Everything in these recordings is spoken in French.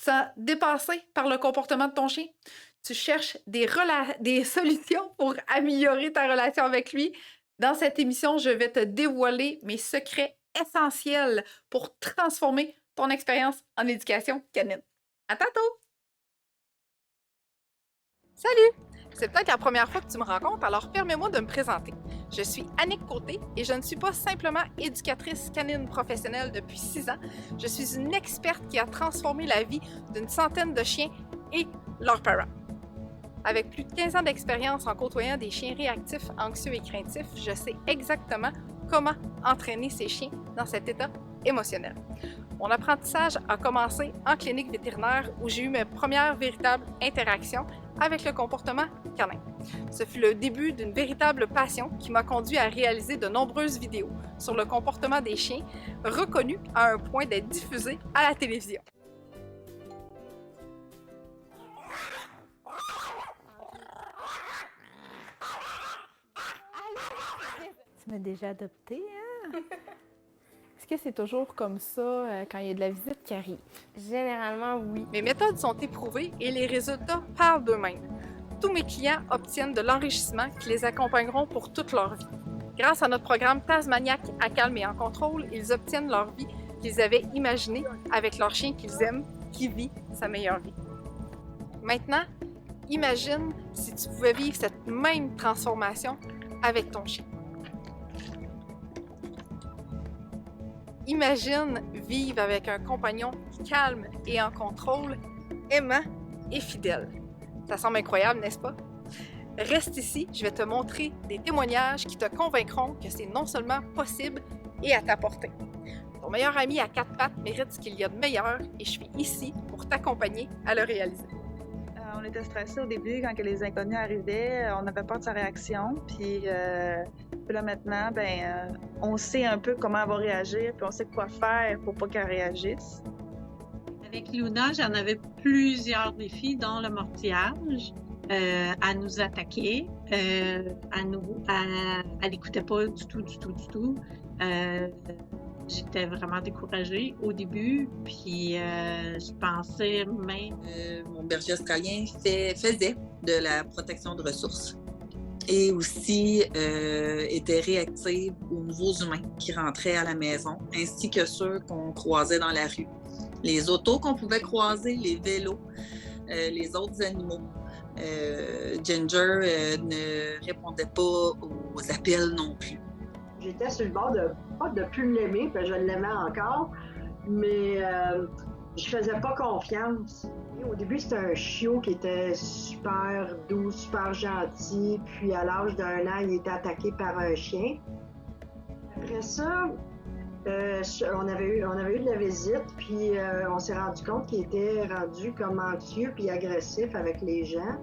te sens dépassé par le comportement de ton chien? Tu cherches des solutions pour améliorer ta relation avec lui? Dans cette émission, je vais te dévoiler mes secrets essentiels pour transformer ton expérience en éducation canine. À tantôt! Salut! C'est peut-être la première fois que tu me rencontres, alors permets-moi de me présenter. Je suis Annick Côté et je ne suis pas simplement éducatrice canine professionnelle depuis 6 ans. Je suis une experte qui a transformé la vie d'une centaine de chiens et leurs parents. Avec plus de 15 ans d'expérience en côtoyant des chiens réactifs, anxieux et craintifs, je sais exactement comment entraîner ces chiens dans cet état émotionnel. Mon apprentissage a commencé en clinique vétérinaire où j'ai eu mes premières véritables interactions avec le comportement canin. Ce fut le début d'une véritable passion qui m'a conduit à réaliser de nombreuses vidéos sur le comportement des chiens, reconnues à un point d'être diffusées à la télévision. Tu m'as déjà adopté, hein? Est-ce que c'est toujours comme ça quand il y a de la visite qui arrive? Généralement, oui. Mes méthodes sont éprouvées et les résultats parlent d'eux-mêmes. Tous mes clients obtiennent de l'enrichissement qui les accompagneront pour toute leur vie. Grâce à notre programme Tasmaniac à calme et en contrôle, ils obtiennent leur vie qu'ils avaient imaginée avec leur chien qu'ils aiment, qui vit sa meilleure vie. Maintenant, imagine si tu pouvais vivre cette même transformation avec ton chien. Imagine vivre avec un compagnon calme et en contrôle, aimant et fidèle. Ça semble incroyable, n'est-ce pas? Reste ici, je vais te montrer des témoignages qui te convaincront que c'est non seulement possible et à ta portée. Ton meilleur ami à 4 pattes mérite ce qu'il y a de meilleur et je suis ici pour t'accompagner à le réaliser. On était stressés au début quand que les inconnus arrivaient. On avait peur de sa réaction. Puis là maintenant, on sait un peu comment elle va réagir, puis on sait quoi faire pour pas qu'elle réagisse. Avec Luna, j'en avais plusieurs défis, dont le mortillage, à nous attaquer, elle n'écoutait pas du tout. J'étais vraiment découragée au début, puis je pensais même... Mon berger australien faisait de la protection de ressources et aussi était réactive aux nouveaux humains qui rentraient à la maison, ainsi que ceux qu'on croisait dans la rue. Les autos qu'on pouvait croiser, les vélos, les autres animaux. Ginger ne répondait pas aux appels non plus. J'étais sur le bord pas de plus l'aimer, parce que je l'aimais encore, mais je faisais pas confiance. Et au début, c'était un chiot qui était super doux, super gentil, puis à l'âge d'1 an, il était attaqué par un chien. Après ça, on avait eu de la visite, puis on s'est rendu compte qu'il était rendu comme anxieux puis agressif avec les gens.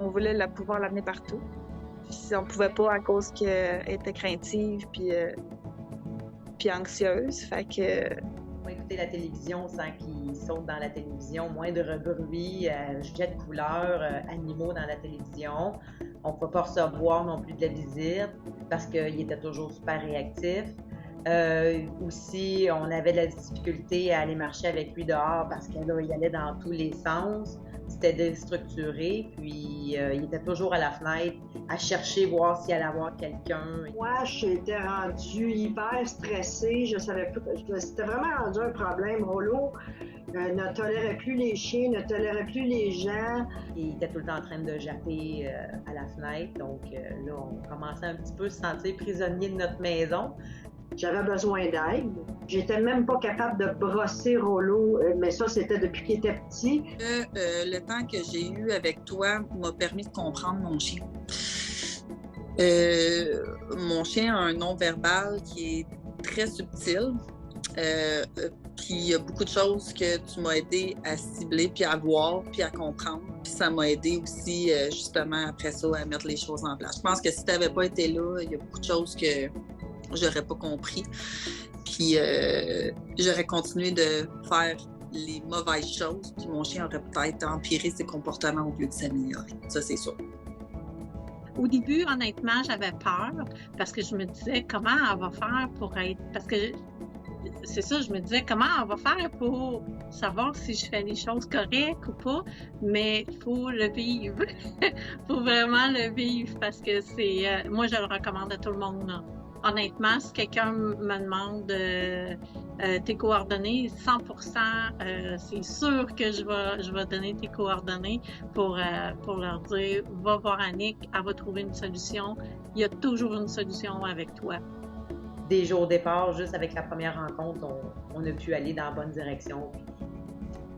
On voulait pouvoir l'amener partout. Puis on pouvait pas à cause qu'elle était craintive puis anxieuse. Fait que... On va écouter la télévision sans qu'ils sautent dans la télévision, moindre bruit, jet de couleurs, animaux dans la télévision. On ne pouvait pas recevoir non plus de la visite parce qu'il était toujours super réactif. Aussi, on avait de la difficulté à aller marcher avec lui dehors parce qu'il allait dans tous les sens. C'était déstructuré, puis il était toujours à la fenêtre à chercher, voir s'il allait avoir quelqu'un. Moi, j'étais rendue hyper stressée. Je savais pas. C'était vraiment rendu un problème. Rollo ne tolérait plus les chiens, ne tolérait plus les gens. Il était tout le temps en train de japper à la fenêtre. Donc là, on commençait un petit peu à se sentir prisonnier de notre maison. J'avais besoin d'aide. J'étais même pas capable de brosser Rollo, mais ça, c'était depuis qu'il était petit. Le temps que j'ai eu avec toi m'a permis de comprendre mon chien. Mon chien a un non-verbal qui est très subtil. Puis il y a beaucoup de choses que tu m'as aidé à cibler, puis à voir, puis à comprendre. Puis ça m'a aidé aussi, justement, après ça, à mettre les choses en place. Je pense que si tu n'avais pas été là, il y a beaucoup de choses que j'aurais pas compris. Puis j'aurais continué de faire les mauvaises choses, puis mon chien aurait peut-être empiré ses comportements au lieu de s'améliorer. Ça, c'est sûr. Au début, honnêtement, j'avais peur parce que je me disais comment elle va faire pour être... Parce que c'est ça, je me disais comment on va faire pour savoir si je fais les choses correctes ou pas, mais il faut le vivre. Il faut vraiment le vivre parce que c'est, moi je le recommande à tout le monde. Là. Honnêtement, si quelqu'un me demande tes coordonnées, 100%, c'est sûr que je vais donner tes coordonnées pour leur dire, va voir Annick, elle va trouver une solution. Il y a toujours une solution avec toi. Dès au départ, juste avec la première rencontre, on a pu aller dans la bonne direction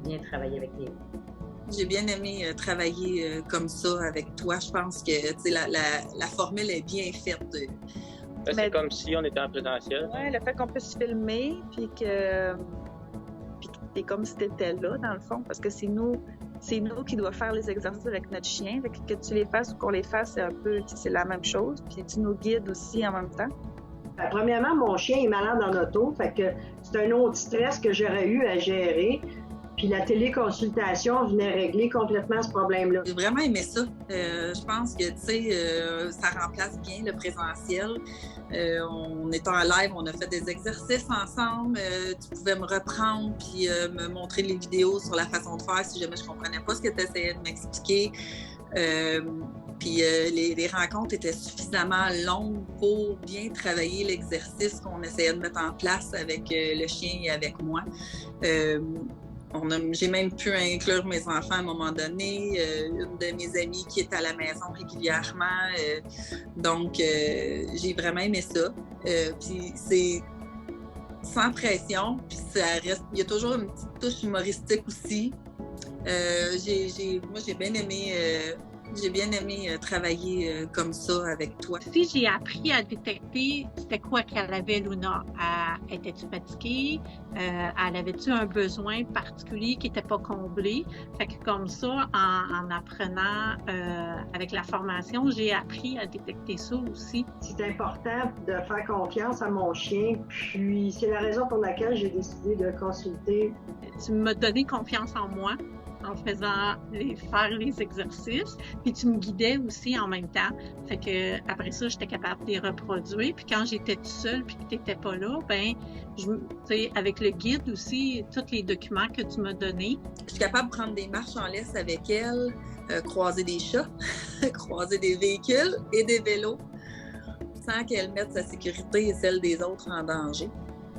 et bien travailler avec Néo. J'ai bien aimé travailler comme ça avec toi. Je pense que la formule est bien faite. C'est comme si on était en présentiel. Oui, le fait qu'on puisse filmer, puis que c'est comme si tu étais là, dans le fond, parce que c'est nous qui doivent faire les exercices avec notre chien. Fait que tu les fasses ou qu'on les fasse, c'est un peu, c'est la même chose. Puis tu nous guides aussi en même temps. Premièrement, mon chien est malade en auto, fait que c'est un autre stress que j'aurais eu à gérer. Puis la téléconsultation venait régler complètement ce problème-là. J'ai vraiment aimé ça. Je pense que, tu sais, ça remplace bien le présentiel. On est en live, on a fait des exercices ensemble. Tu pouvais me reprendre puis me montrer les vidéos sur la façon de faire si jamais je comprenais pas ce que tu essayais de m'expliquer. Puis les rencontres étaient suffisamment longues pour bien travailler l'exercice qu'on essayait de mettre en place avec le chien et avec moi. J'ai même pu inclure mes enfants à un moment donné, une de mes amies qui est à la maison régulièrement. Donc, j'ai vraiment aimé ça. Puis c'est sans pression, puis ça reste. Il y a toujours une petite touche humoristique aussi. Moi, j'ai bien aimé travailler comme ça avec toi. Si j'ai appris à détecter c'était quoi qu'elle avait, Luna, était-tu fatiguée? Elle avait-tu un besoin particulier qui n'était pas comblé? Fait que comme ça, en apprenant avec la formation, j'ai appris à détecter ça aussi. C'est important de faire confiance à mon chien, puis c'est la raison pour laquelle j'ai décidé de consulter. Tu m'as donné confiance en moi en faisant faire les exercices, puis tu me guidais aussi en même temps. Fait que après ça, j'étais capable de les reproduire. Puis quand j'étais toute seule puis que tu n'étais pas là, ben, tu sais, avec le guide aussi, tous les documents que tu m'as donnés. Je suis capable de prendre des marches en laisse avec elle, croiser des chats, croiser des véhicules et des vélos, sans qu'elle mette sa sécurité et celle des autres en danger.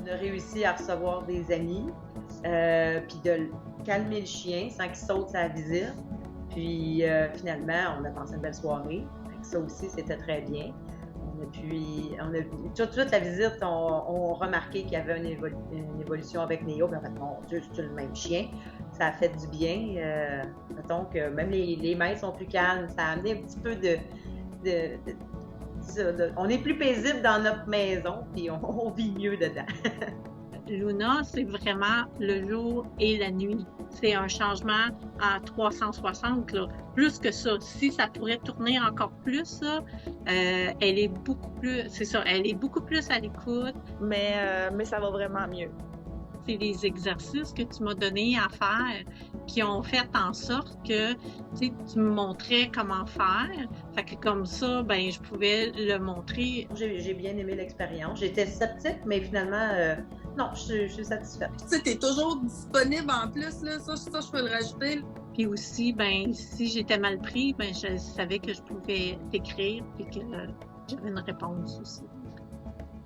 On a réussi à recevoir des amis, puis de calmer le chien sans qu'il saute sa visite. Puis finalement, on a passé une belle soirée. Ça aussi, c'était très bien. Tout de suite, la visite, on remarqué qu'il y avait une évolution avec Néo. Puis en fait, mon Dieu, c'est le même chien. Ça a fait du bien. Mettons que même les mains sont plus calmes. Ça a amené un petit peu on est plus paisible dans notre maison, puis on vit mieux dedans. Luna, c'est vraiment le jour et la nuit. C'est un changement à 360, là. Plus que ça. Si ça pourrait tourner encore plus, là, elle est beaucoup plus, c'est ça, elle est beaucoup plus à l'écoute. Mais ça va vraiment mieux. C'est les exercices que tu m'as donnés à faire qui ont fait en sorte que tu me montrais comment faire. Fait que comme ça, ben je pouvais le montrer. J'ai bien aimé l'expérience. J'étais sceptique, mais finalement, non, je suis satisfaite. Tu sais, t'es toujours disponible en plus, là. Ça, je peux le rajouter. Puis aussi, ben si j'étais mal pris, ben je savais que je pouvais t'écrire et que j'avais une réponse aussi.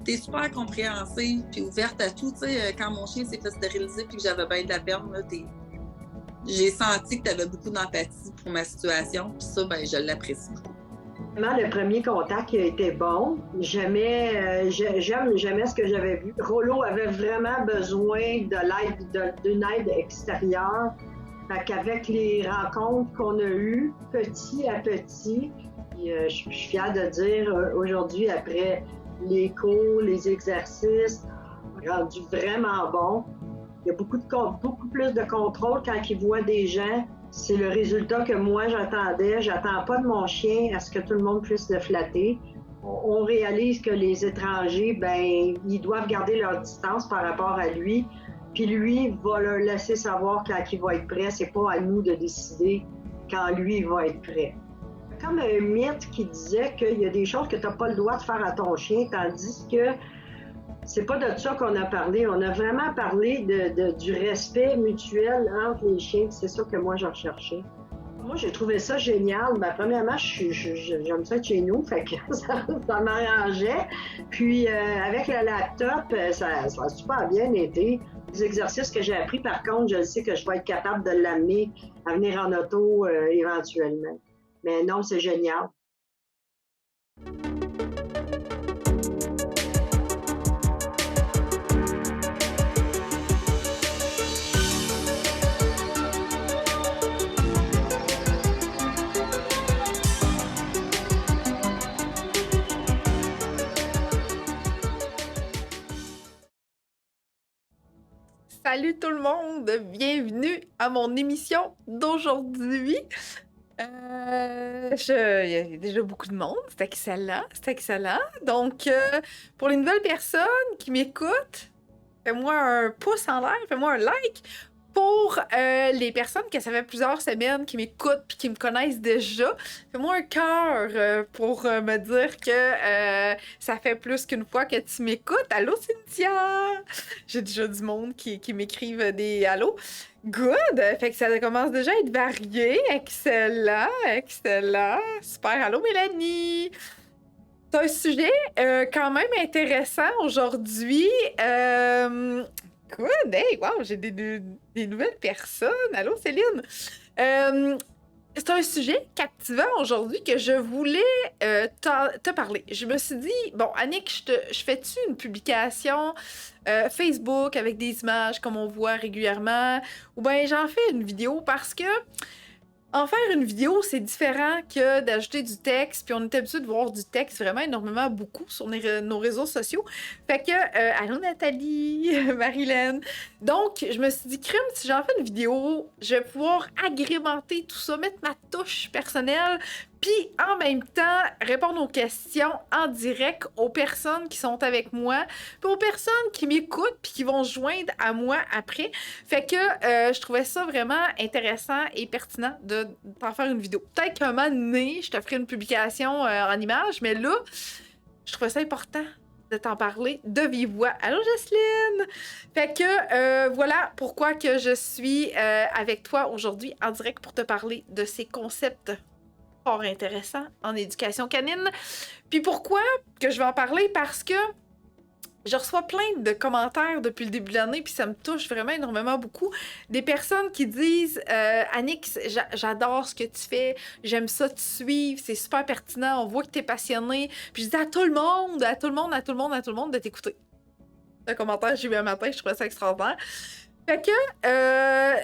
T'es super compréhensive puis ouverte à tout. Tu sais, quand mon chien s'est fait stériliser puis que j'avais bien de la peine, là, j'ai senti que tu avais beaucoup d'empathie pour ma situation. Puis ça, ben, je l'apprécie beaucoup. Vraiment, le premier contact a été bon. J'aimais ce que j'avais vu. Rollo avait vraiment besoin d'une aide extérieure. Fait qu'avec les rencontres qu'on a eues, petit à petit, je suis fière de dire aujourd'hui, après les cours, les exercices, rendu vraiment bon. Il y a beaucoup plus de contrôle quand il voit des gens. C'est le résultat que moi j'attendais. J'attends pas de mon chien à ce que tout le monde puisse le flatter. On réalise que les étrangers, ben, ils doivent garder leur distance par rapport à lui. Puis lui va leur laisser savoir quand il va être prêt. C'est pas à nous de décider quand lui il va être prêt. Comme un mythe qui disait qu'il y a des choses que tu n'as pas le droit de faire à ton chien, tandis que c'est pas de ça qu'on a parlé. On a vraiment parlé du respect mutuel entre les chiens. C'est ça que moi, j'ai recherché. Moi, j'ai trouvé ça génial. Ben, premièrement, j'aime ça de chez nous, fait que ça m'arrangeait. Puis, avec le laptop, ça a super bien été. Les exercices que j'ai appris, par contre, je sais que je vais être capable de l'amener à venir en auto éventuellement. Mais non, c'est génial. Salut tout le monde, bienvenue à mon émission d'aujourd'hui. Il y a déjà beaucoup de monde, c'est excellent, c'est excellent. Donc, pour les nouvelles personnes qui m'écoutent, fais-moi un pouce en l'air, fais-moi un like. Pour les personnes que ça fait plusieurs semaines qui m'écoutent puis qui me connaissent déjà, fais-moi un cœur pour me dire que ça fait plus qu'une fois que tu m'écoutes. Allô, Cynthia! J'ai déjà du monde qui m'écrivent des allô. Good! Fait que ça commence déjà à être varié. Excellent, excellent. Super. Allô, Mélanie! C'est un sujet quand même intéressant aujourd'hui. Good! Hey, wow, j'ai des nouvelles personnes. Allô, Céline? C'est un sujet captivant aujourd'hui que je voulais te parler. Je me suis dit, bon, Annick, je fais-tu une publication Facebook avec des images comme on voit régulièrement? Ou bien j'en fais une vidéo parce que en faire une vidéo, c'est différent que d'ajouter du texte, puis on est habitué de voir du texte vraiment énormément beaucoup sur nos réseaux sociaux. Fait que, allô Nathalie, Marilyn. Donc, je me suis dit, crème, si j'en fais une vidéo, je vais pouvoir agrémenter tout ça, mettre ma touche personnelle, puis en même temps, répondre aux questions en direct aux personnes qui sont avec moi, puis aux personnes qui m'écoutent, puis qui vont se joindre à moi après. Fait que je trouvais ça vraiment intéressant et pertinent d'en faire une vidéo. Peut-être qu'un moment donné, je te ferai une publication en images, mais là, je trouvais ça important de t'en parler de vive voix. Allô, Jocelyne! Fait que voilà pourquoi que je suis avec toi aujourd'hui en direct pour te parler de ces concepts fort intéressant en éducation canine. Puis pourquoi que je vais en parler? Parce que je reçois plein de commentaires depuis le début de l'année, puis ça me touche vraiment énormément beaucoup. Des personnes qui disent Annick, j'adore ce que tu fais, j'aime ça te suivre, c'est super pertinent, on voit que t'es passionnée. Puis je dis à tout le monde de t'écouter. Un commentaire que j'ai eu un matin, je trouvais ça extraordinaire. Fait que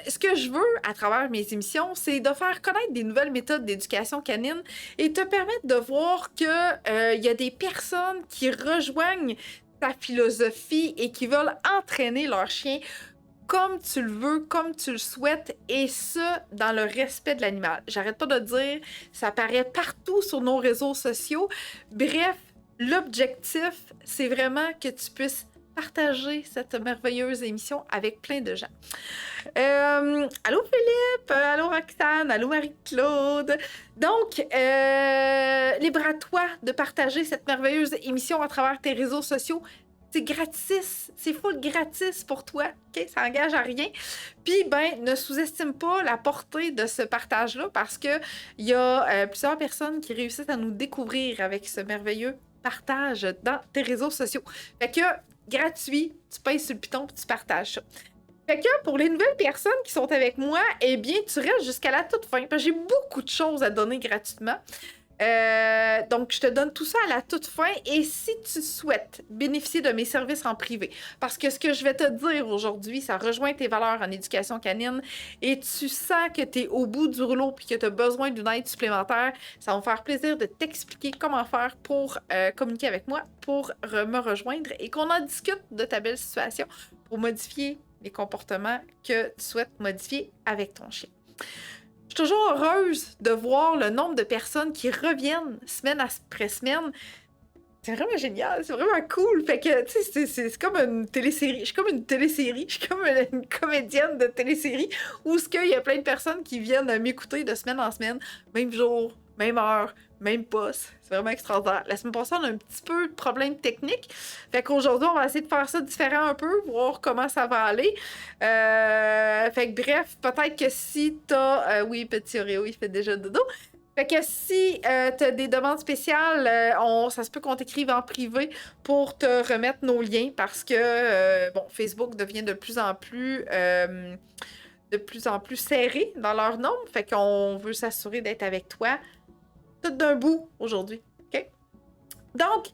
ce que je veux à travers mes émissions, c'est de faire connaître des nouvelles méthodes d'éducation canine et te permettre de voir que y a des personnes qui rejoignent ta philosophie et qui veulent entraîner leur chien comme tu le veux, comme tu le souhaites, et ça, dans le respect de l'animal. J'arrête pas de dire, ça apparaît partout sur nos réseaux sociaux. Bref, l'objectif, c'est vraiment que tu puisses partager cette merveilleuse émission avec plein de gens. Allô Philippe, allô Roxane, allô Marie-Claude. Donc, libre à toi de partager cette merveilleuse émission à travers tes réseaux sociaux. C'est gratis, c'est full gratis pour toi, ok? Ça engage à rien. Puis, ben, ne sous-estime pas la portée de ce partage-là parce que il y a plusieurs personnes qui réussissent à nous découvrir avec ce merveilleux partage dans tes réseaux sociaux. Fait que gratuit, tu payes sur le piton puis tu partages ça. Fait que pour les nouvelles personnes qui sont avec moi, eh bien, tu restes jusqu'à la toute fin. Parce que j'ai beaucoup de choses à donner gratuitement. Donc, je te donne tout ça à la toute fin. Et si tu souhaites bénéficier de mes services en privé, parce que ce que je vais te dire aujourd'hui, ça rejoint tes valeurs en éducation canine et tu sens que tu es au bout du rouleau puis que tu as besoin d'une aide supplémentaire, ça va me faire plaisir de t'expliquer comment faire pour communiquer avec moi, pour me rejoindre et qu'on en discute de ta belle situation pour modifier les comportements que tu souhaites modifier avec ton chien. Je suis toujours heureuse de voir le nombre de personnes qui reviennent semaine après semaine. C'est vraiment génial, c'est vraiment cool. Fait que, tu sais, c'est comme une télésérie. Je suis comme une télésérie, je suis comme une comédienne de télésérie où il y a plein de personnes qui viennent m'écouter de semaine en semaine, même jour, même heure, même poste. C'est vraiment extraordinaire. La semaine passée, on a un petit peu de problème technique. Fait qu'aujourd'hui, on va essayer de faire ça différent un peu, voir comment ça va aller. Fait que bref, peut-être que si t'as... oui, petit Oreo, il fait déjà dodo. Fait que si t'as des demandes spéciales, ça se peut qu'on t'écrive en privé pour te remettre nos liens parce que, Facebook devient de plus en plus serré dans leur nombre. Fait qu'on veut s'assurer d'être avec toi tout d'un bout aujourd'hui. OK? Donc,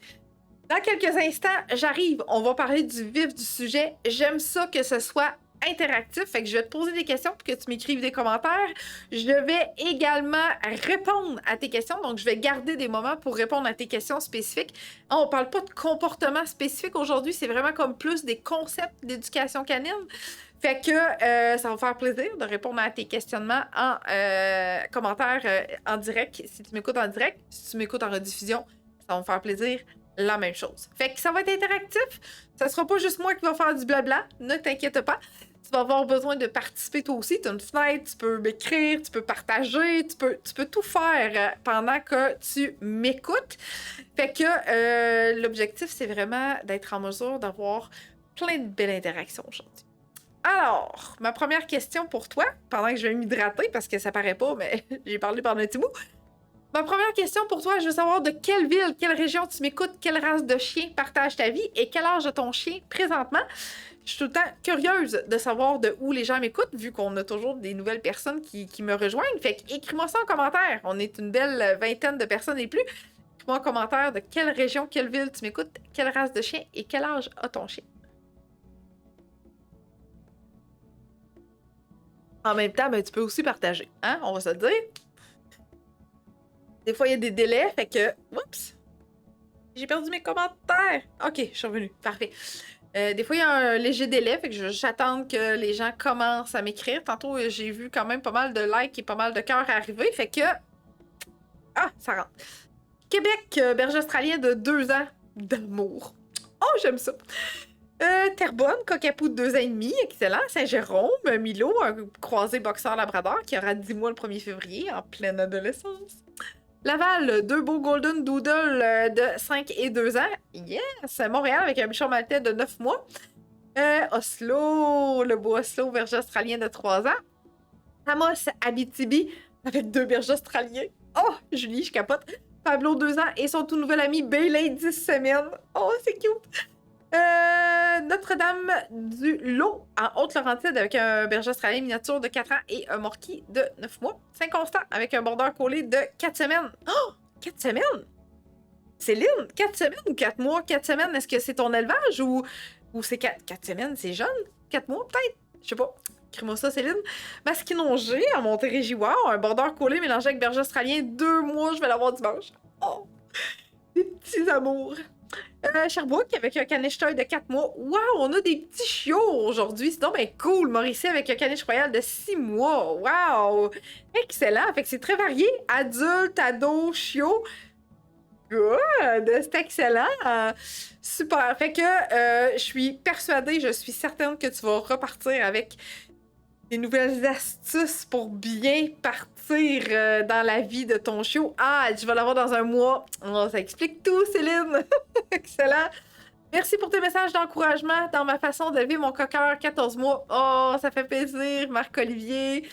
dans quelques instants, j'arrive. On va parler du vif du sujet. J'aime ça que ce soit interactif. Fait que je vais te poser des questions pour que tu m'écrives des commentaires. Je vais également répondre à tes questions. Donc, je vais garder des moments pour répondre à tes questions spécifiques. On parle pas de comportement spécifique aujourd'hui. C'est vraiment comme plus des concepts d'éducation canine. Fait que ça va me faire plaisir de répondre à tes questionnements en commentaire en direct. Si tu m'écoutes en direct, si tu m'écoutes en rediffusion, ça va me faire plaisir. La même chose. Fait que ça va être interactif. Ça sera pas juste moi qui va faire du blabla. Ne t'inquiète pas. Tu vas avoir besoin de participer toi aussi. Tu as une fenêtre, tu peux m'écrire, tu peux partager, tu peux tout faire pendant que tu m'écoutes. Fait que l'objectif, c'est vraiment d'être en mesure d'avoir plein de belles interactions aujourd'hui. Alors, ma première question pour toi, pendant que je vais m'hydrater, parce que ça paraît pas, mais j'ai parlé pendant un petit bout. Ma première question pour toi, je veux savoir de quelle ville, quelle région tu m'écoutes, quelle race de chien partage ta vie et quel âge de ton chien présentement. Je suis tout le temps curieuse de savoir de où les gens m'écoutent, vu qu'on a toujours des nouvelles personnes qui me rejoignent. Fait que écris-moi ça en commentaire. On est une belle vingtaine de personnes et plus. Écris-moi en commentaire de quelle région, quelle ville tu m'écoutes, quelle race de chien et quel âge a ton chien. En même temps, tu peux aussi partager, hein? On va se le dire. Des fois, il y a des délais, fait que... Oups! J'ai perdu mes commentaires! Ok, je suis revenue. Parfait. Des fois, il y a un léger délai, fait que j'attends que les gens commencent à m'écrire. Tantôt, j'ai vu quand même pas mal de likes et pas mal de cœurs arriver, fait que... Ah, ça rentre. Québec, berger australien de 2 ans d'amour. Oh, j'aime ça! Terrebonne, cockapou de 2 ans et demi, excellent. Saint-Jérôme, Milo, un croisé boxeur labrador qui aura 10 mois le 1er février, en pleine adolescence. Laval, 2 beaux Golden Doodle de 5 et 2 ans. Yes! Montréal avec un bichon maltais de 9 mois. Oslo, le beau Oslo, berger australien de 3 ans. Amos, Abitibi, avec 2 bergers australiens. Oh, Julie, je capote. Pablo, 2 ans, et son tout nouvel ami Bailey, 10 semaines. Oh, c'est cute! Notre-Dame du Lot en Haute-Laurentide avec un berger australien miniature de 4 ans et un morquis de 9 mois. Saint-Constant avec un border collé de 4 semaines. Oh! 4 semaines? Céline, 4 semaines ou 4 mois? 4 semaines, est-ce que c'est ton élevage ou c'est 4 semaines, c'est jeune? 4 mois peut-être? Je sais pas. Écris-moi ça, Céline. Masquinongé en Montérégie, wow, un border collé mélangé avec berger australien, 2 mois, je vais l'avoir dimanche. Oh! Des petits amours. Sherbrooke avec un caniche toy de 4 mois. Wow, on a des petits chiots aujourd'hui. C'est donc bien cool. Mauricie avec un caniche royal de 6 mois. Wow! Excellent. Fait que c'est très varié. Adulte, ado, chiot. Good! C'est excellent. Super. Fait que je suis persuadée, je suis certaine que tu vas repartir avec des nouvelles astuces pour bien partir dans la vie de ton chiot. Ah, je vais l'avoir dans un mois. Oh, ça explique tout, Céline. Excellent. Merci pour tes messages d'encouragement dans ma façon d'élever mon cocker 14 mois. Oh, ça fait plaisir, Marc-Olivier.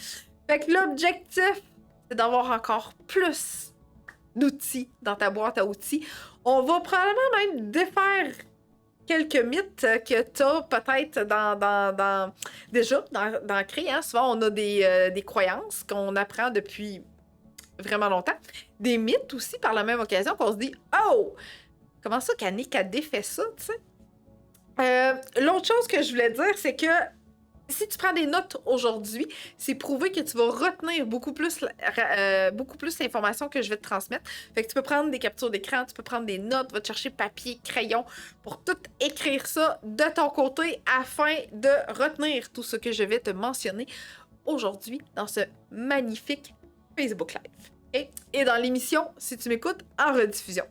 Fait que l'objectif, c'est d'avoir encore plus d'outils dans ta boîte à outils. On va probablement même défaire quelques mythes que tu as peut-être déjà dans ancrés. Hein? Souvent, on a des croyances qu'on apprend depuis vraiment longtemps. Des mythes aussi, par la même occasion, qu'on se dit « Oh! Comment ça qu'Annick a défait ça? » tu sais? L'autre chose que je voulais dire, c'est que si tu prends des notes aujourd'hui, c'est prouvé que tu vas retenir beaucoup plus l'information que je vais te transmettre. Fait que tu peux prendre des captures d'écran, tu peux prendre des notes, va te chercher papier, crayon pour tout écrire ça de ton côté afin de retenir tout ce que je vais te mentionner aujourd'hui dans ce magnifique Facebook Live. Et dans l'émission, si tu m'écoutes, en rediffusion.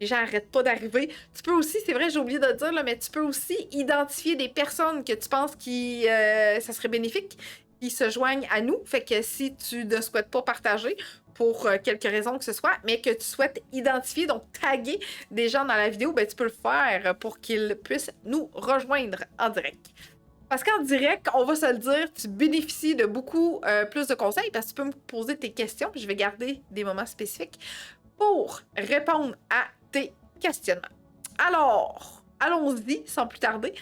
Les gens n'arrêtent pas d'arriver. Tu peux aussi, c'est vrai, j'ai oublié de le dire, là, mais tu peux aussi identifier des personnes que tu penses qui ça serait bénéfique, qui se joignent à nous. Fait que si tu ne souhaites pas partager, pour quelque raison que ce soit, mais que tu souhaites identifier, donc taguer des gens dans la vidéo, ben tu peux le faire pour qu'ils puissent nous rejoindre en direct. Parce qu'en direct, on va se le dire, tu bénéficies de beaucoup plus de conseils parce que tu peux me poser tes questions, puis je vais garder des moments spécifiques pour répondre à tes questionnements. Alors, allons-y, sans plus tarder.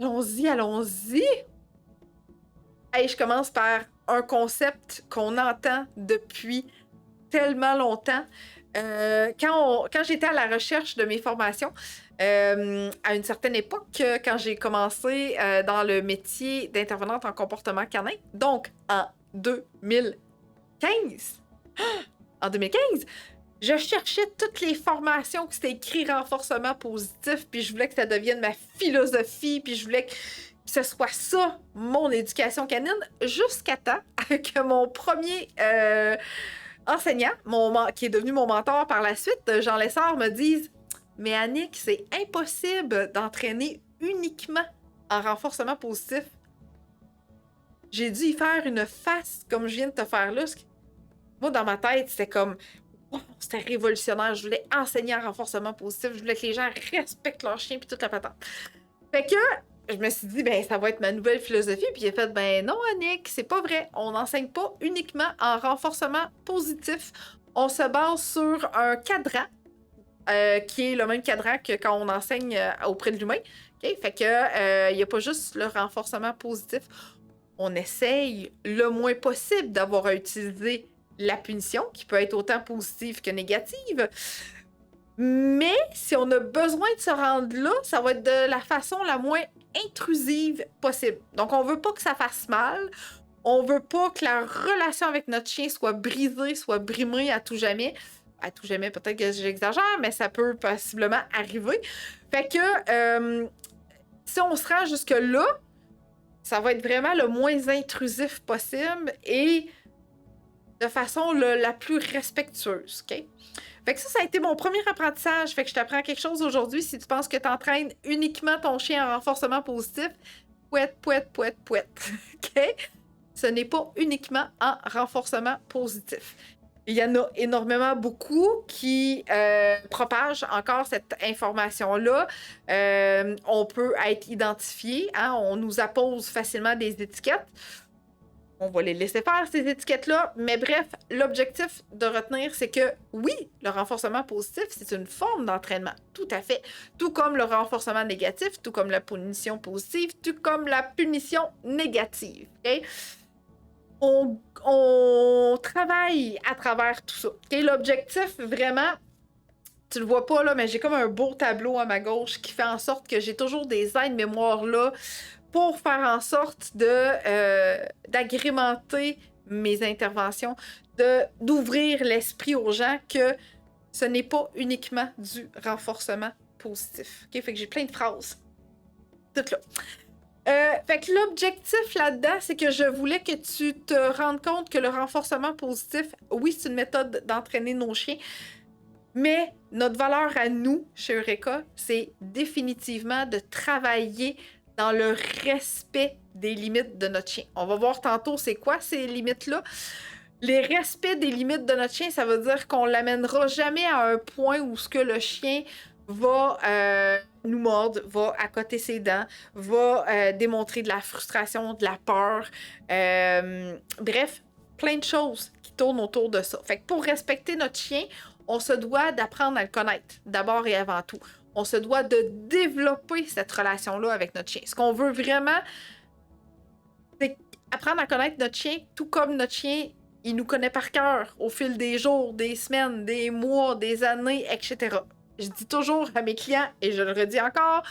Allons-y. Hey, je commence par un concept qu'on entend depuis tellement longtemps. Quand j'étais à la recherche de mes formations, à une certaine époque, quand j'ai commencé dans le métier d'intervenante en comportement canin, donc en 2015, je cherchais toutes les formations qui c'était écrit renforcement positif, puis je voulais que ça devienne ma philosophie, puis je voulais que ce soit ça, mon éducation canine, jusqu'à temps que mon premier enseignant, qui est devenu mon mentor par la suite, Jean Lessard, me dise « Mais Annick, c'est impossible d'entraîner uniquement en renforcement positif. » J'ai dû y faire une face comme je viens de te faire là. Moi, dans ma tête, c'était comme wow, c'était révolutionnaire. Je voulais enseigner en renforcement positif. Je voulais que les gens respectent leur chien puis toute la patente. Fait que je me suis dit, ben, ça va être ma nouvelle philosophie. Puis il a fait, ben non, Annick, c'est pas vrai. On n'enseigne pas uniquement en renforcement positif. On se base sur un cadran qui est le même cadran que quand on enseigne auprès de l'humain. Okay? Fait que il n'y a pas juste le renforcement positif. On essaye le moins possible d'avoir à utiliser la punition, qui peut être autant positive que négative. Mais si on a besoin de se rendre là, ça va être de la façon la moins intrusive possible. Donc, on veut pas que ça fasse mal. On veut pas que la relation avec notre chien soit brisée, soit brimée à tout jamais. À tout jamais, peut-être que j'exagère, mais ça peut possiblement arriver. Fait que si on se rend jusque-là, ça va être vraiment le moins intrusif possible et de façon la plus respectueuse, OK? Fait que ça a été mon premier apprentissage. Fait que je t'apprends quelque chose aujourd'hui. Si tu penses que tu entraînes uniquement ton chien en renforcement positif, pouette. OK? Ce n'est pas uniquement en renforcement positif. Il y en a énormément beaucoup qui propagent encore cette information-là. On peut être identifié, hein? On nous appose facilement des étiquettes. On va les laisser faire, ces étiquettes-là. Mais bref, l'objectif de retenir, c'est que oui, le renforcement positif, c'est une forme d'entraînement. Tout à fait. Tout comme le renforcement négatif, tout comme la punition positive, tout comme la punition négative. Okay? On travaille à travers tout ça. Okay? L'objectif, vraiment, tu le vois pas là, mais j'ai comme un beau tableau à ma gauche qui fait en sorte que j'ai toujours des aides-mémoires là pour faire en sorte d'agrémenter mes interventions, d'ouvrir l'esprit aux gens que ce n'est pas uniquement du renforcement positif. Okay? Fait que j'ai plein de phrases. Toutes là. Fait que l'objectif là-dedans, c'est que je voulais que tu te rendes compte que le renforcement positif, oui, c'est une méthode d'entraîner nos chiens, mais notre valeur à nous, chez Eureka, c'est définitivement de travailler dans le respect des limites de notre chien. On va voir tantôt c'est quoi ces limites-là. Les respects des limites de notre chien, ça veut dire qu'on l'amènera jamais à un point où ce que le chien va nous mordre, va accoter ses dents, va démontrer de la frustration, de la peur. Bref, plein de choses qui tournent autour de ça. Fait que pour respecter notre chien, on se doit d'apprendre à le connaître, d'abord et avant tout. On se doit de développer cette relation-là avec notre chien. Ce qu'on veut vraiment, c'est apprendre à connaître notre chien, tout comme notre chien, il nous connaît par cœur au fil des jours, des semaines, des mois, des années, etc. Je dis toujours à mes clients, et je le redis encore,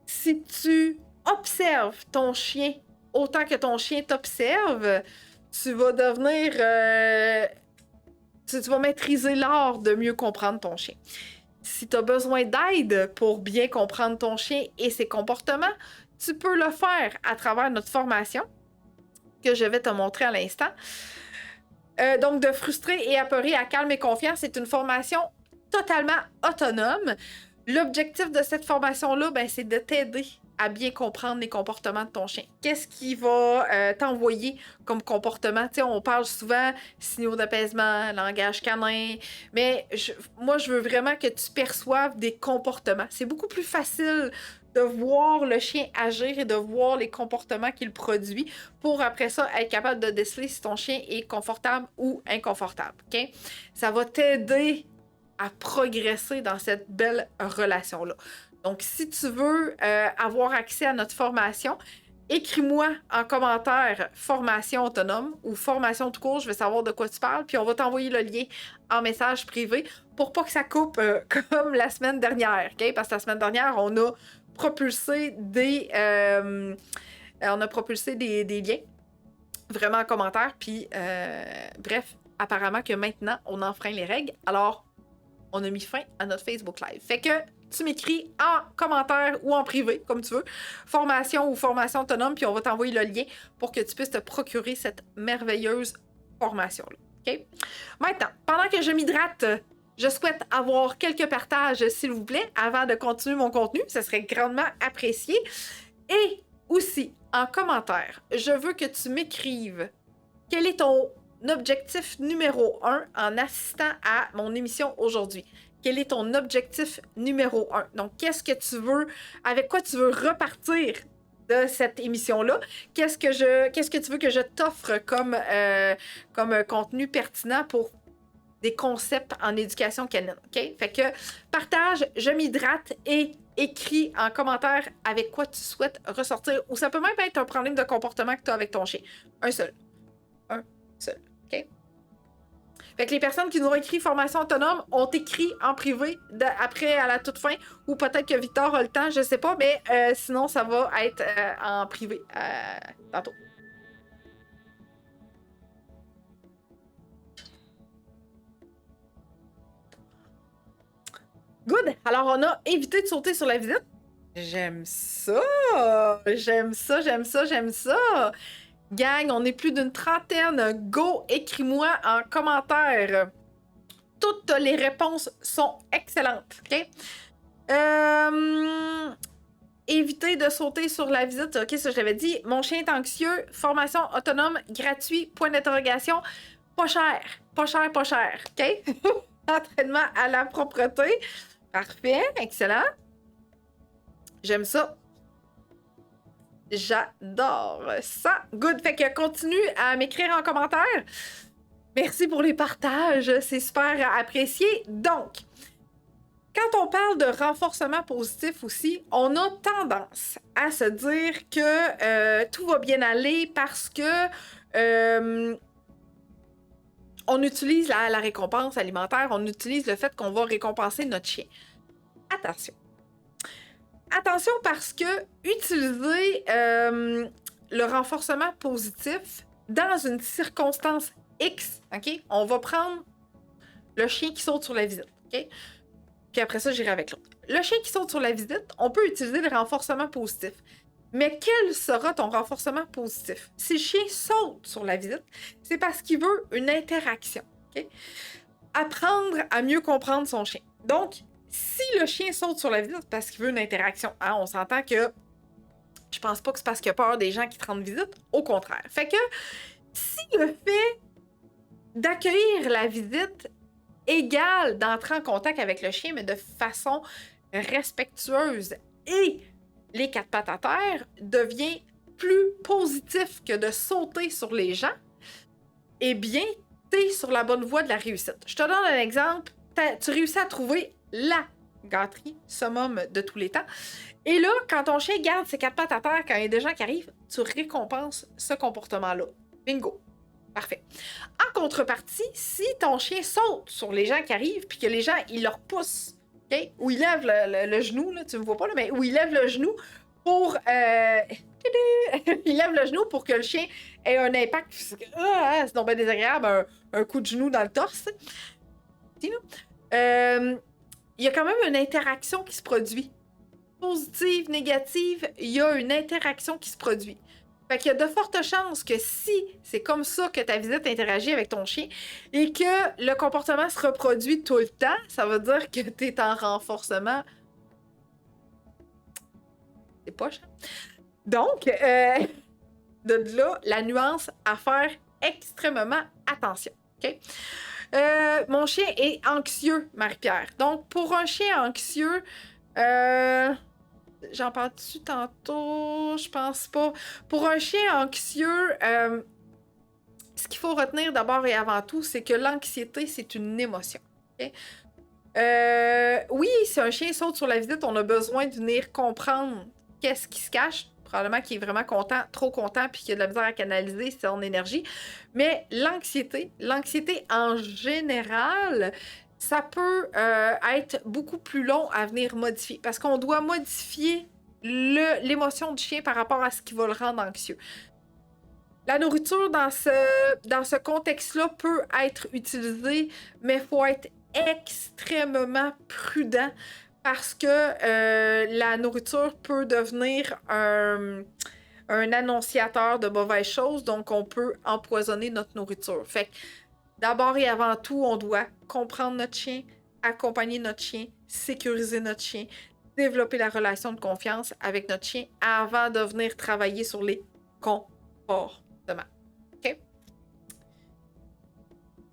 si tu observes ton chien autant que ton chien t'observe, tu vas devenir... tu vas maîtriser l'art de mieux comprendre ton chien. Si tu as besoin d'aide pour bien comprendre ton chien et ses comportements, tu peux le faire à travers notre formation que je vais te montrer à l'instant. Donc, de frustrer et apeurer à calme et confiant, c'est une formation totalement autonome. L'objectif de cette formation-là, ben, c'est de t'aider à bien comprendre les comportements de ton chien. Qu'est-ce qui va t'envoyer comme comportement? Tu sais, on parle souvent signaux d'apaisement, langage canin, mais moi, je veux vraiment que tu perçoives des comportements. C'est beaucoup plus facile de voir le chien agir et de voir les comportements qu'il produit pour, après ça, être capable de déceler si ton chien est confortable ou inconfortable. OK? Ça va t'aider à progresser dans cette belle relation-là. Donc, si tu veux avoir accès à notre formation, écris-moi en commentaire « formation autonome » ou « formation tout court », je veux savoir de quoi tu parles, puis on va t'envoyer le lien en message privé pour pas que ça coupe comme la semaine dernière, OK? Parce que la semaine dernière, on a propulsé des liens vraiment en commentaire, puis bref, apparemment que maintenant, on enfreint les règles, alors on a mis fin à notre Facebook Live. Fait que tu m'écris en commentaire ou en privé, comme tu veux, formation ou formation autonome, puis on va t'envoyer le lien pour que tu puisses te procurer cette merveilleuse formation-là. OK? Maintenant, pendant que je m'hydrate, je souhaite avoir quelques partages, s'il vous plaît, avant de continuer mon contenu. Ce serait grandement apprécié. Et aussi, en commentaire, je veux que tu m'écrives quel est ton objectif numéro 1 en assistant à mon émission aujourd'hui. Quel est ton objectif numéro 1? Donc, qu'est-ce que tu veux, avec quoi tu veux repartir de cette émission-là? Qu'est-ce que tu veux que je t'offre comme contenu pertinent pour des concepts en éducation canine? OK? Fait que partage, je m'hydrate et écris en commentaire avec quoi tu souhaites ressortir. Ou ça peut même être un problème de comportement que tu as avec ton chien. Un seul. OK? Fait que les personnes qui nous ont écrit formation autonome ont écrit en privé après à la toute fin, ou peut-être que Victor a le temps, je sais pas, mais sinon ça va être en privé tantôt. Good! Alors on a évité de sauter sur la visite. J'aime ça! J'aime ça, j'aime ça, j'aime ça! Gang, on est plus d'une trentaine. Go, écris-moi en commentaire. Toutes les réponses sont excellentes. OK? Éviter de sauter sur la visite. OK, ça je l'avais dit. Mon chien est anxieux. Formation autonome, gratuit, point d'interrogation. Pas cher. Pas cher, pas cher. OK? Entraînement à la propreté. Parfait, excellent. J'aime ça. J'adore ça. Good. Fait que continue à m'écrire en commentaire. Merci pour les partages. C'est super apprécié. Donc, quand on parle de renforcement positif aussi, on a tendance à se dire que tout va bien aller parce que on utilise la récompense alimentaire, on utilise le fait qu'on va récompenser notre chien. Attention. Attention parce que utiliser le renforcement positif dans une circonstance X, OK? On va prendre le chien qui saute sur la visite, OK? Puis après ça, j'irai avec l'autre. Le chien qui saute sur la visite, on peut utiliser le renforcement positif. Mais quel sera ton renforcement positif? Si le chien saute sur la visite, c'est parce qu'il veut une interaction, OK? Apprendre à mieux comprendre son chien. Donc, si le chien saute sur la visite parce qu'il veut une interaction, hein, on s'entend que je pense pas que c'est parce qu'il a peur des gens qui te rendent visite, au contraire. Fait que si le fait d'accueillir la visite égale d'entrer en contact avec le chien, mais de façon respectueuse et les quatre pattes à terre, devient plus positif que de sauter sur les gens, eh bien, t'es sur la bonne voie de la réussite. Je te donne un exemple. Tu réussis à trouver la gâterie summum de tous les temps. Et là, quand ton chien garde ses quatre pattes à terre quand il y a des gens qui arrivent, tu récompenses ce comportement-là. Bingo. Parfait. En contrepartie, si ton chien saute sur les gens qui arrivent puis que les gens, ils leur poussent, okay? Ou ils lèvent le genou, là, tu me vois pas, là, mais où ils lèvent le genou pour... il lève le genou pour que le chien ait un impact. C'est donc bien désagréable, un coup de genou dans le torse. Il y a quand même une interaction qui se produit. Positive, négative, il y a une interaction qui se produit. Fait qu'il y a de fortes chances que si c'est comme ça que ta visite interagit avec ton chien et que le comportement se reproduit tout le temps, ça veut dire que tu es en renforcement. C'est poche. Donc, de là, la nuance à faire extrêmement attention. OK? Mon chien est anxieux, Marie-Pierre. Donc, pour un chien anxieux, j'en parle-tu tantôt? Je pense pas. Pour un chien anxieux, ce qu'il faut retenir d'abord et avant tout, c'est que l'anxiété, c'est une émotion. Okay? Oui, si un chien saute sur la visite, on a besoin de venir comprendre qu'est-ce qui se cache. Probablement qu'il est vraiment content, trop content, puis qu'il a de la misère à canaliser son énergie. Mais l'anxiété en général, ça peut être beaucoup plus long à venir modifier. Parce qu'on doit modifier l'émotion du chien par rapport à ce qui va le rendre anxieux. La nourriture dans ce contexte-là peut être utilisée, mais il faut être extrêmement prudent parce que la nourriture peut devenir un annonciateur de mauvaises choses, donc on peut empoisonner notre nourriture. Fait que d'abord et avant tout, on doit comprendre notre chien, accompagner notre chien, sécuriser notre chien, développer la relation de confiance avec notre chien avant de venir travailler sur les comportements. OK?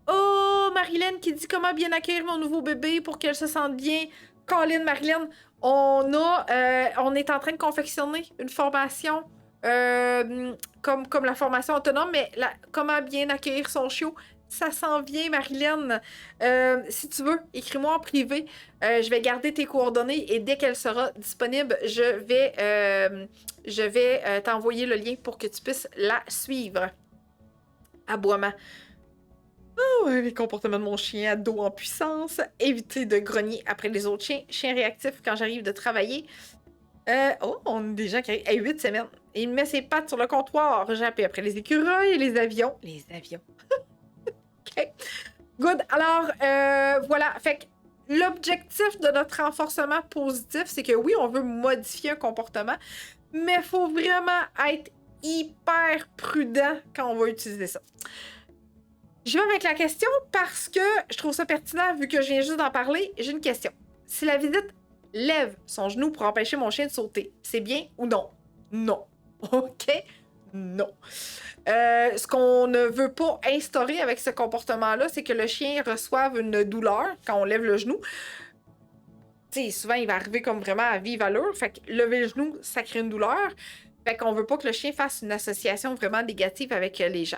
Oh, Marilyn qui dit comment bien accueillir mon nouveau bébé pour qu'elle se sente bien. Colin, Marilyn, on est en train de confectionner une formation comme la formation autonome, mais comment bien accueillir son chiot. Ça s'en vient, Marilyn. Si tu veux, écris-moi en privé. Je vais garder tes coordonnées et dès qu'elle sera disponible, je vais t'envoyer le lien pour que tu puisses la suivre. Aboiement. Oh, les comportements de mon chien, dos en puissance. Éviter de grogner après les autres chiens. Chien réactif quand j'arrive de travailler. On a des gens qui arrivent à 8 semaines. Il met ses pattes sur le comptoir. Jappé après les écureuils et les avions. Les avions. OK. Good. Alors, voilà. Fait que l'objectif de notre renforcement positif, c'est que oui, on veut modifier un comportement, mais il faut vraiment être hyper prudent quand on va utiliser ça. Je vais avec la question parce que je trouve ça pertinent vu que je viens juste d'en parler. J'ai une question. Si la visite lève son genou pour empêcher mon chien de sauter, c'est bien ou non? Non. OK? Non. Ce qu'on ne veut pas instaurer avec ce comportement-là, c'est que le chien reçoive une douleur quand on lève le genou. Tu sais, souvent, il va arriver comme vraiment à vive allure. Fait que lever le genou, ça crée une douleur. Fait qu'on veut pas que le chien fasse une association vraiment négative avec les gens.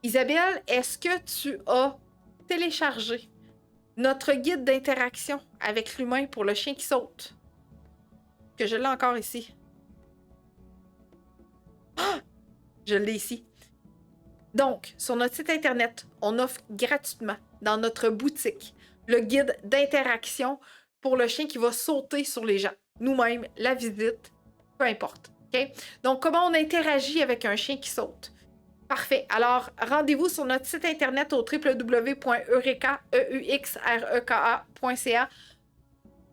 Isabelle, est-ce que tu as téléchargé notre guide d'interaction avec l'humain pour le chien qui saute? Que je l'ai encore ici. Ah! Je l'ai ici. Donc, sur notre site internet, on offre gratuitement dans notre boutique le guide d'interaction pour le chien qui va sauter sur les gens. Nous-mêmes, la visite, peu importe. Okay? Donc, comment on interagit avec un chien qui saute? Parfait. Alors, rendez-vous sur notre site internet au www.eureka.ca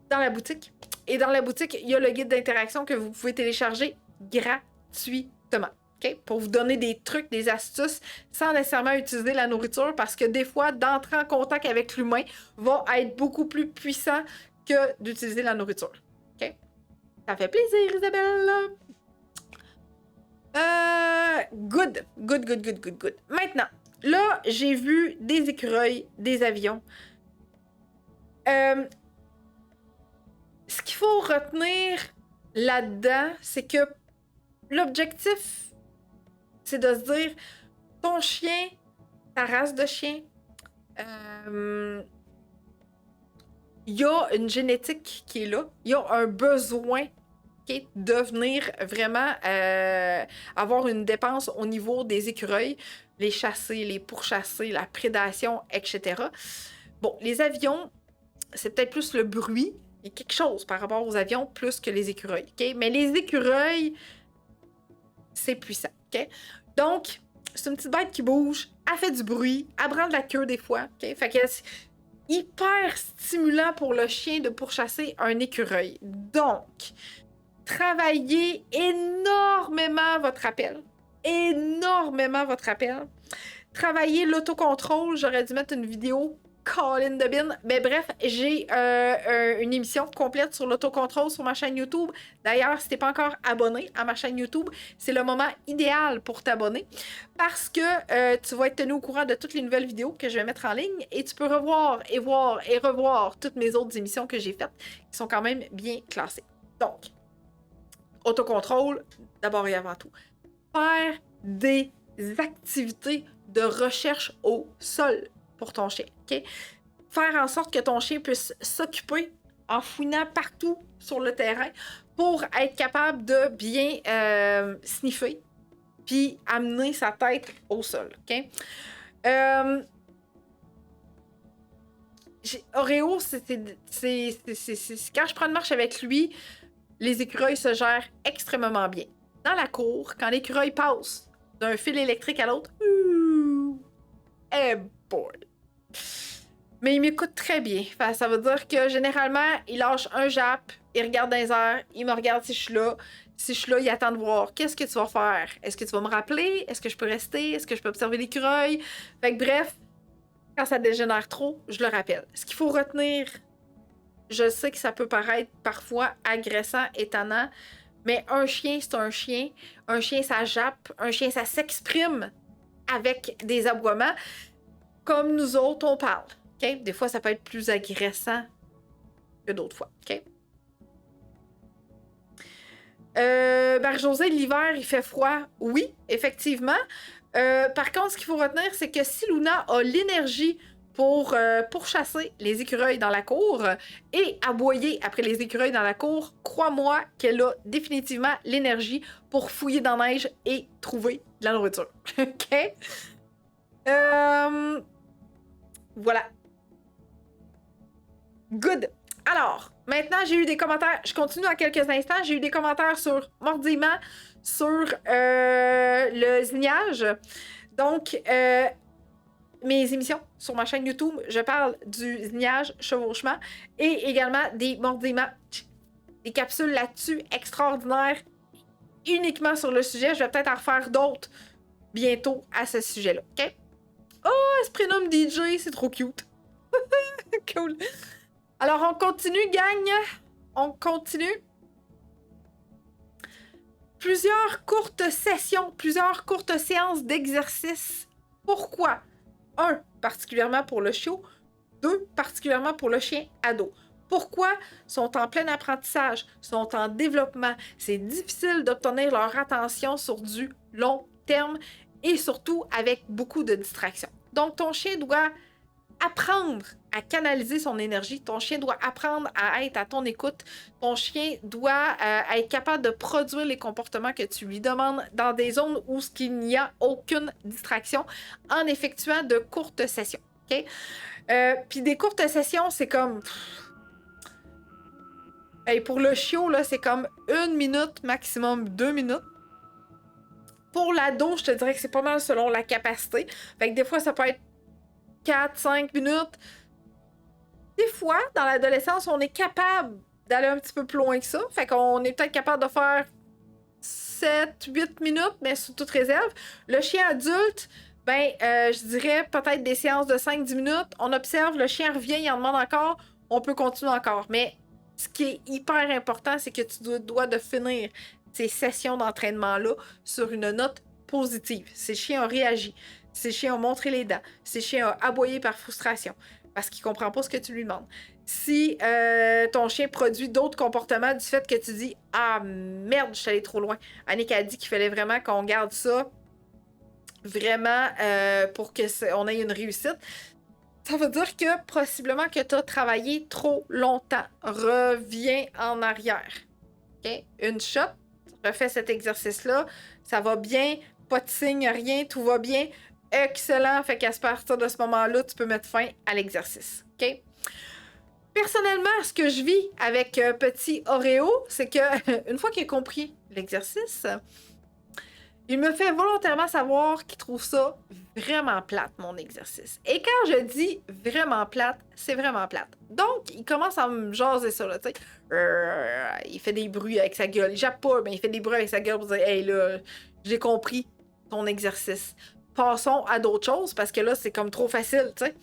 dans la boutique. Et dans la boutique, il y a le guide d'interaction que vous pouvez télécharger gratuitement. Okay? Pour vous donner des trucs, des astuces, sans nécessairement utiliser la nourriture, parce que des fois, d'entrer en contact avec l'humain va être beaucoup plus puissant que d'utiliser la nourriture. Okay? Ça fait plaisir, Isabelle! Good. Maintenant, là, j'ai vu des écureuils, des avions. Ce qu'il faut retenir là-dedans, c'est que l'objectif, c'est de se dire, ton chien, ta race de chien, il y a une génétique qui est là, il y a un besoin de venir vraiment avoir une dépense au niveau des écureuils, les chasser, les pourchasser, la prédation, etc. Bon, les avions, c'est peut-être plus le bruit. Il y a quelque chose par rapport aux avions plus que les écureuils. Okay? Mais les écureuils, c'est puissant. Okay? Donc, c'est une petite bête qui bouge, elle fait du bruit, elle branle la queue des fois. Okay? Fait que c'est hyper stimulant pour le chien de pourchasser un écureuil. Donc, Travaillez énormément votre appel. Énormément votre appel. Travaillez l'autocontrôle. J'aurais dû mettre une vidéo Colin de Bin. Mais bref, j'ai une émission complète sur l'autocontrôle sur ma chaîne YouTube. D'ailleurs, si t'es pas encore abonné à ma chaîne YouTube, c'est le moment idéal pour t'abonner parce que tu vas être tenu au courant de toutes les nouvelles vidéos que je vais mettre en ligne et tu peux revoir et voir et revoir toutes mes autres émissions que j'ai faites qui sont quand même bien classées. Donc, autocontrôle, d'abord et avant tout. Faire des activités de recherche au sol pour ton chien, OK? Faire en sorte que ton chien puisse s'occuper en fouinant partout sur le terrain pour être capable de bien sniffer puis amener sa tête au sol, OK? Oreo, quand je prends une marche avec lui, les écureuils se gèrent extrêmement bien. Dans la cour, quand l'écureuil passe d'un fil électrique à l'autre, boy! Mais il m'écoute très bien. Enfin, ça veut dire que généralement, il lâche un jappe, il regarde dans les airs, il me regarde si je suis là. Si je suis là, il attend de voir qu'est-ce que tu vas faire. Est-ce que tu vas me rappeler? Est-ce que je peux rester? Est-ce que je peux observer l'écureuil? Fait que bref, quand ça dégénère trop, je le rappelle. Ce qu'il faut retenir, je sais que ça peut paraître parfois agressant, étonnant, mais un chien, c'est un chien. Un chien, ça jappe. Un chien, ça s'exprime avec des aboiements. Comme nous autres, on parle. Okay? Des fois, ça peut être plus agressant que d'autres fois. Okay? Marie-Josée, l'hiver, il fait froid. Oui, effectivement. Par contre, ce qu'il faut retenir, c'est que si Luna a l'énergie pour chasser les écureuils dans la cour et aboyer après les écureuils dans la cour, crois-moi qu'elle a définitivement l'énergie pour fouiller dans la neige et trouver de la nourriture. OK? Voilà. Good. Alors, maintenant, j'ai eu des commentaires. Je continue dans quelques instants. J'ai eu des commentaires sur Mordillement, sur le zignage. Donc, mes émissions sur ma chaîne YouTube, je parle du zignage, chevauchement et également des mordillements. Des capsules là-dessus extraordinaires, uniquement sur le sujet. Je vais peut-être en refaire d'autres bientôt à ce sujet-là. OK? Oh, elle se prénomme DJ, c'est trop cute. Cool. Alors, on continue, gang. On continue. Plusieurs courtes sessions, plusieurs courtes séances d'exercice. Pourquoi? 1, particulièrement pour le chiot. 2, particulièrement pour le chien ado. Pourquoi? Sont en plein apprentissage, sont en développement. C'est difficile d'obtenir leur attention sur du long terme et surtout avec beaucoup de distractions. Donc, ton chien doit apprendre à canaliser son énergie. Ton chien doit apprendre à être à ton écoute. Ton chien doit être capable de produire les comportements que tu lui demandes dans des zones où il n'y a aucune distraction en effectuant de courtes sessions. OK? Puis des courtes sessions, c'est comme... Et pour le chiot, là, c'est comme 1 minute, maximum 2 minutes. Pour l'ado, je te dirais que c'est pas mal selon la capacité. Fait que des fois, ça peut être 4-5 minutes. Des fois, dans l'adolescence, on est capable d'aller un petit peu plus loin que ça. Fait qu'on est peut-être capable de faire 7-8 minutes, mais sous toute réserve. Le chien adulte, je dirais peut-être des séances de 5-10 minutes. On observe, le chien revient, il en demande encore, on peut continuer encore. Mais ce qui est hyper important, c'est que tu dois de finir ces sessions d'entraînement-là sur une note positive. Ces chiens ont réagi. Ces chiens ont montré les dents. Ces chiens ont aboyé par frustration parce qu'il ne comprend pas ce que tu lui demandes. Si ton chien produit d'autres comportements du fait que tu dis « Ah, merde, je suis allée trop loin ». Annick a dit qu'il fallait vraiment qu'on garde ça vraiment pour qu'on ait une réussite. Ça veut dire que possiblement que tu as travaillé trop longtemps. Reviens en arrière. OK? Une shot, refais cet exercice-là. Ça va bien, pas de signe, rien, tout va bien. Excellent. Fait qu'à partir de ce moment-là, tu peux mettre fin à l'exercice. OK? Personnellement, ce que je vis avec petit Oreo, c'est que une fois qu'il a compris l'exercice, il me fait volontairement savoir qu'il trouve ça vraiment plate, mon exercice. Et quand je dis vraiment plate, c'est vraiment plate. Donc, il commence à me jaser ça, là, tu sais. Il fait des bruits avec sa gueule. Il jappe pas, mais il fait des bruits avec sa gueule pour dire « Hey, là, j'ai compris ton exercice. Passons à d'autres choses, parce que là, c'est comme trop facile, tu sais. »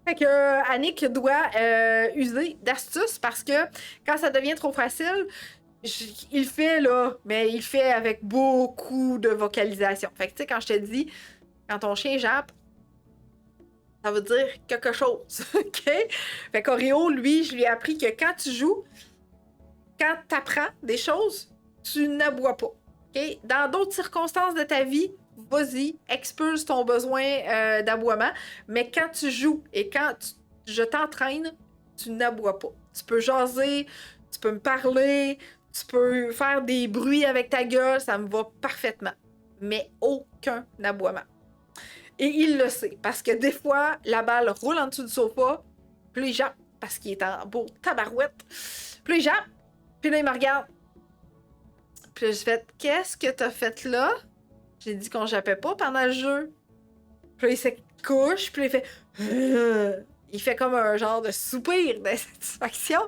Fait que Annick doit user d'astuces, parce que quand ça devient trop facile, il fait, là, mais il fait avec beaucoup de vocalisation. Fait que, tu sais, quand je te dis, quand ton chien jappe, ça veut dire quelque chose, OK? Fait qu'Oreo, lui, je lui ai appris que quand tu joues, quand t'apprends des choses, tu n'aboies pas, OK? Dans d'autres circonstances de ta vie, vas-y, expulse ton besoin d'aboiement, mais quand tu joues et quand je t'entraîne, tu n'aboies pas. Tu peux jaser, tu peux me parler, tu peux faire des bruits avec ta gueule, ça me va parfaitement. Mais aucun aboiement. Et il le sait, parce que des fois, la balle roule en dessous du sofa, puis il jappe, parce qu'il est en beau tabarouette. Puis il jappe, puis là, il me regarde. Puis j'ai fait « Qu'est-ce que t'as fait là? » J'ai dit qu'on jappait pas pendant le jeu. Puis là, il se couche, puis il fait il fait comme un genre de soupir d'insatisfaction.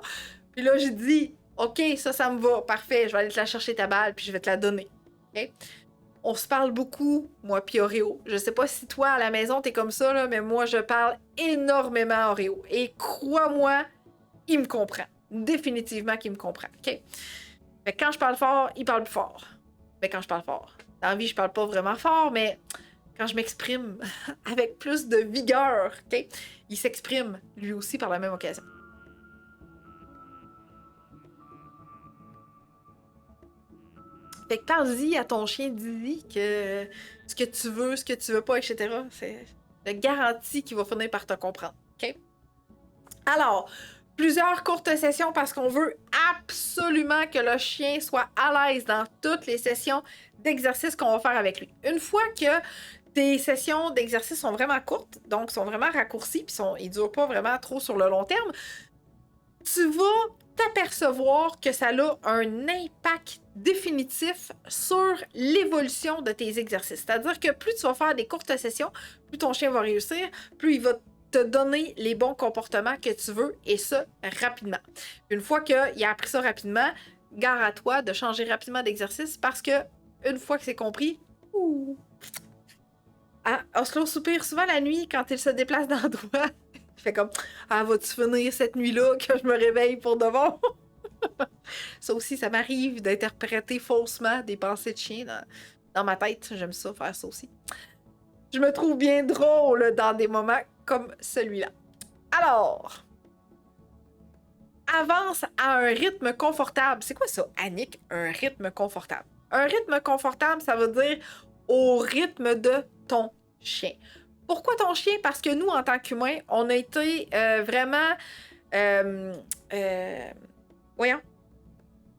Puis là, j'ai dit OK, ça me va, parfait, je vais aller te la chercher ta balle, puis je vais te la donner. OK? On se parle beaucoup, moi puis Oreo. Je sais pas si toi, à la maison, t'es comme ça, là, mais moi, je parle énormément à Oreo. Et crois-moi, il me comprend. Définitivement qu'il me comprend. OK? Fait que quand je parle fort, il parle plus fort. Mais quand je parle fort. Dans la vie, je parle pas vraiment fort, mais quand je m'exprime avec plus de vigueur, OK? Il s'exprime, lui aussi, par la même occasion. Fait que parle-y à ton chien, dis-y que ce que tu veux pas, etc. C'est de garantie qu'il va finir par te comprendre. OK? Alors, plusieurs courtes sessions parce qu'on veut absolument que le chien soit à l'aise dans toutes les sessions d'exercice qu'on va faire avec lui. Une fois que tes sessions d'exercice sont vraiment courtes, donc sont vraiment raccourcies, puis ils durent pas vraiment trop sur le long terme, tu vas t'apercevoir que ça a un impact définitif sur l'évolution de tes exercices. C'est-à-dire que plus tu vas faire des courtes sessions, plus ton chien va réussir, plus il va te donner les bons comportements que tu veux, et ça, rapidement. Une fois qu'il a appris ça rapidement, gare à toi de changer rapidement d'exercice, parce que une fois que c'est compris, Oslo soupire souvent la nuit quand il se déplace dans le doigt. Il fait comme « Ah, vas-tu finir cette nuit-là que je me réveille pour de bon? » Ça aussi, ça m'arrive d'interpréter faussement des pensées de chien dans ma tête. J'aime ça, faire ça aussi. Je me trouve bien drôle dans des moments comme celui-là. Alors, avance à un rythme confortable. C'est quoi ça, Annick, un rythme confortable? Un rythme confortable, ça veut dire au rythme de ton chien. Pourquoi ton chien? Parce que nous, en tant qu'humains, on a été vraiment... voyons.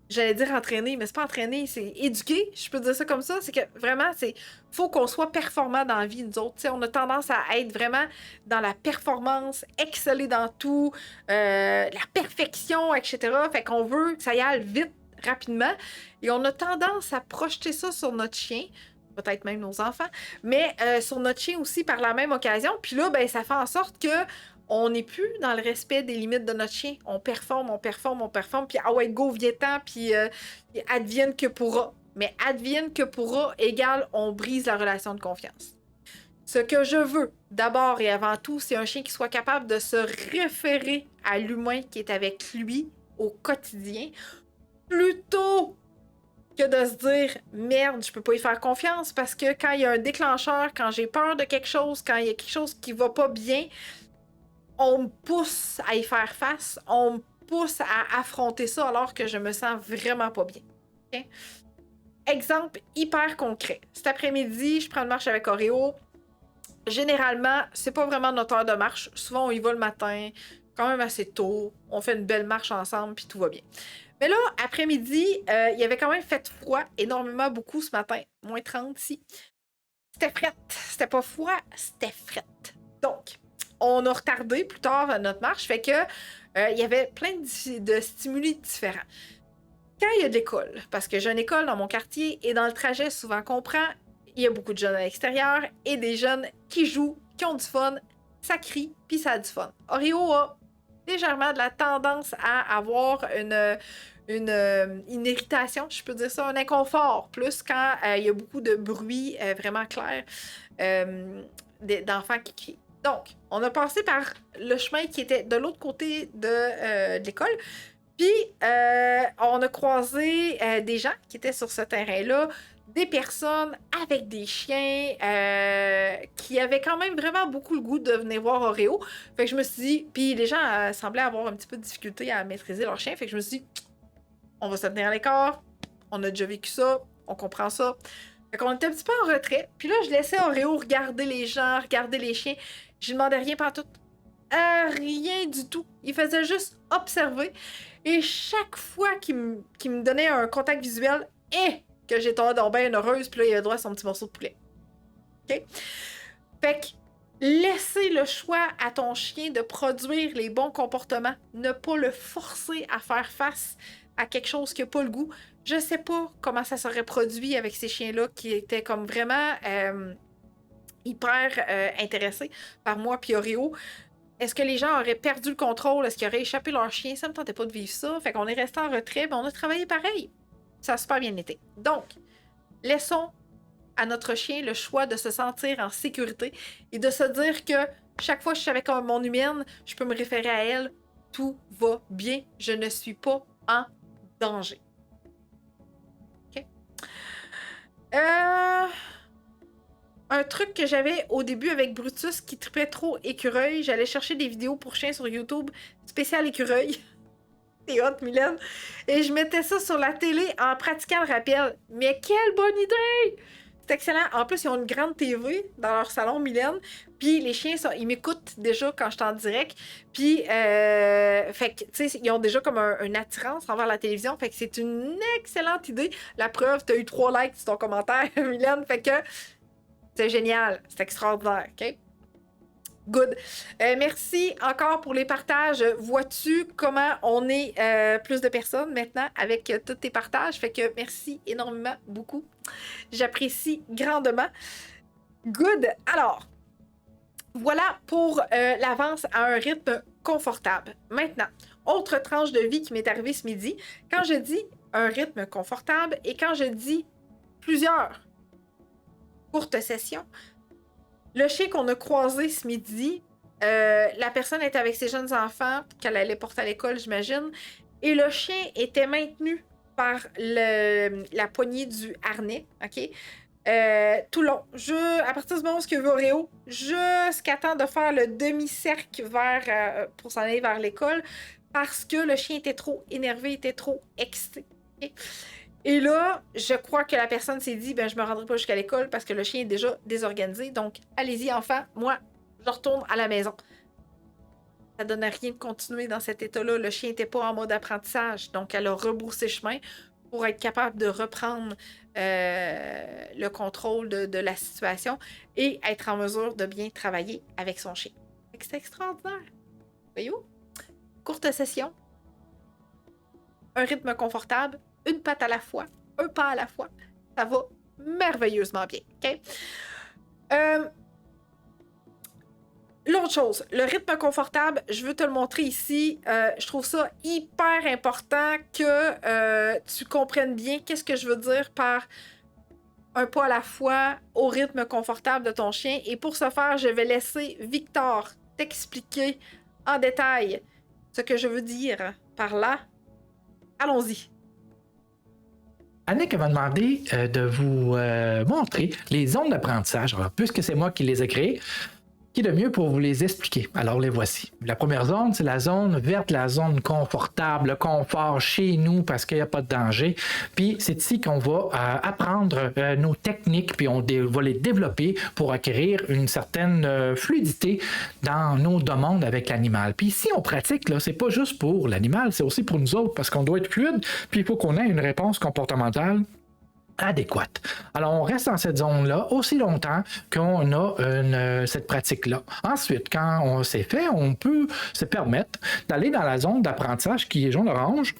J'allais dire entraîner, mais c'est pas entraîner, c'est éduquer, je peux dire ça comme ça. C'est que vraiment, faut qu'on soit performant dans la vie, nous autres. T'sais, on a tendance à être vraiment dans la performance, exceller dans tout, la perfection, etc. Fait qu'on veut que ça y aille vite, rapidement. Et on a tendance à projeter ça sur notre chien, peut-être même nos enfants, mais sur notre chien aussi par la même occasion. Puis là, ben, ça fait en sorte que on n'est plus dans le respect des limites de notre chien. On performe, puis ah ouais, go, viens-t'en, puis advienne que pourra. Mais advienne que pourra égale on brise la relation de confiance. Ce que je veux, d'abord et avant tout, c'est un chien qui soit capable de se référer à l'humain qui est avec lui au quotidien, plutôt que de se dire « Merde, je peux pas y faire confiance » parce que quand il y a un déclencheur, quand j'ai peur de quelque chose, quand il y a quelque chose qui va pas bien, on me pousse à y faire face, on me pousse à affronter ça alors que je me sens vraiment pas bien. Okay? Exemple hyper concret. Cet après-midi, je prends une marche avec Oreo. Généralement, c'est pas vraiment notre heure de marche. Souvent, on y va le matin, quand même assez tôt. On fait une belle marche ensemble, puis tout va bien. Mais là, après-midi, il y avait quand même fait froid, énormément beaucoup ce matin. Moins 30 ici. C'était frette. C'était pas froid, c'était frette. Donc, on a retardé plus tard notre marche, fait que il y avait plein de stimuli différents. Quand il y a de l'école, parce que j'ai une école dans mon quartier et dans le trajet, souvent qu'on prend, il y a beaucoup de jeunes à l'extérieur et des jeunes qui jouent, qui ont du fun, ça crie, puis ça a du fun. Oreo a légèrement de la tendance à avoir une irritation, je peux dire ça, un inconfort, plus quand il y a beaucoup de bruit vraiment clair d'enfants qui crient. Donc, on a passé par le chemin qui était de l'autre côté de l'école, puis on a croisé des gens qui étaient sur ce terrain-là, des personnes avec des chiens qui avaient quand même vraiment beaucoup le goût de venir voir Oreo. Fait que je me suis dit, puis les gens semblaient avoir un petit peu de difficulté à maîtriser leur chien, fait que je me suis dit, on va se tenir à l'écart, on a déjà vécu ça, on comprend ça. Fait qu'on était un petit peu en retrait, puis là, je laissais Oreo regarder les gens, regarder les chiens. Je lui demandais rien pantoute. Rien du tout. Il faisait juste observer. Et chaque fois qu'il me donnait un contact visuel, que j'étais donc bien heureuse, puis là, il avait droit à son petit morceau de poulet. OK? Fait que laisser le choix à ton chien de produire les bons comportements, ne pas le forcer à faire face à quelque chose qui n'a pas le goût. Je sais pas comment ça serait produit avec ces chiens-là qui étaient comme vraiment hyper intéressés par moi puis Oreo. Est-ce que les gens auraient perdu le contrôle? Est-ce qu'ils auraient échappé leur chien? Ça me tentait pas de vivre ça. Fait qu'on est resté en retrait, mais on a travaillé pareil. Ça a super bien été. Donc, laissons à notre chien le choix de se sentir en sécurité et de se dire que chaque fois que je suis avec mon humaine, je peux me référer à elle. Tout va bien. Je ne suis pas en danger. OK? Un truc que j'avais au début avec Brutus qui tripait trop écureuil, j'allais chercher des vidéos pour chiens sur YouTube, spécial écureuil. C'est hot, Mylène. Et je mettais ça sur la télé en pratiquant le rappel. Mais quelle bonne idée! C'est excellent. En plus, ils ont une grande TV dans leur salon, Mylène. Puis les chiens, ils m'écoutent déjà quand je suis en direct. Puis, fait que, tu sais, ils ont déjà comme une attirance envers la télévision. Fait que c'est une excellente idée. La preuve, tu as eu 3 likes sur ton commentaire, Mylène. Fait que c'est génial. C'est extraordinaire, OK? Good. Merci encore pour les partages. Vois-tu comment on est plus de personnes maintenant avec tous tes partages? Fait que merci énormément, beaucoup. J'apprécie grandement. Good. Alors, voilà pour l'avance à un rythme confortable. Maintenant, autre tranche de vie qui m'est arrivée ce midi. Quand je dis un rythme confortable et quand je dis plusieurs courtes sessions, le chien qu'on a croisé ce midi, la personne était avec ses jeunes enfants qu'elle allait porter à l'école, j'imagine, et le chien était maintenu par la poignée du harnais, OK? Tout long. À partir du moment où il veut Oreo, jusqu'à temps de faire le demi-cercle pour s'en aller vers l'école, parce que le chien était trop énervé, était trop excité. Okay? Et là, je crois que la personne s'est dit, je me rendrai pas jusqu'à l'école parce que le chien est déjà désorganisé. Donc, allez-y, enfants. Moi, je retourne à la maison. Ça donne rien de continuer dans cet état-là. Le chien n'était pas en mode apprentissage. Donc, elle a rebroussé chemin pour être capable de reprendre le contrôle de la situation et être en mesure de bien travailler avec son chien. C'est extraordinaire. Voyez-vous? Courte session. Un rythme confortable. Une patte à la fois, un pas à la fois. Ça va merveilleusement bien. OK? L'autre chose, le rythme confortable, je veux te le montrer ici. Je trouve ça hyper important que tu comprennes bien qu'est-ce que je veux dire par un pas à la fois au rythme confortable de ton chien. Et pour ce faire, je vais laisser Victor t'expliquer en détail ce que je veux dire par là. Allons-y. Annick m'a demandé de vous montrer les zones d'apprentissage. Alors, puisque c'est moi qui les ai créées, qui est de mieux pour vous les expliquer? Alors, les voici. La première zone, c'est la zone verte, la zone confortable, le confort chez nous parce qu'il n'y a pas de danger. Puis, c'est ici qu'on va apprendre nos techniques, puis on va les développer pour acquérir une certaine fluidité dans nos demandes avec l'animal. Puis, si on pratique, là, c'est pas juste pour l'animal, c'est aussi pour nous autres parce qu'on doit être fluide, puis il faut qu'on ait une réponse comportementale adéquate. Alors, on reste dans cette zone-là aussi longtemps qu'on a cette pratique-là. Ensuite, quand on s'est fait, on peut se permettre d'aller dans la zone d'apprentissage qui est jaune-orange,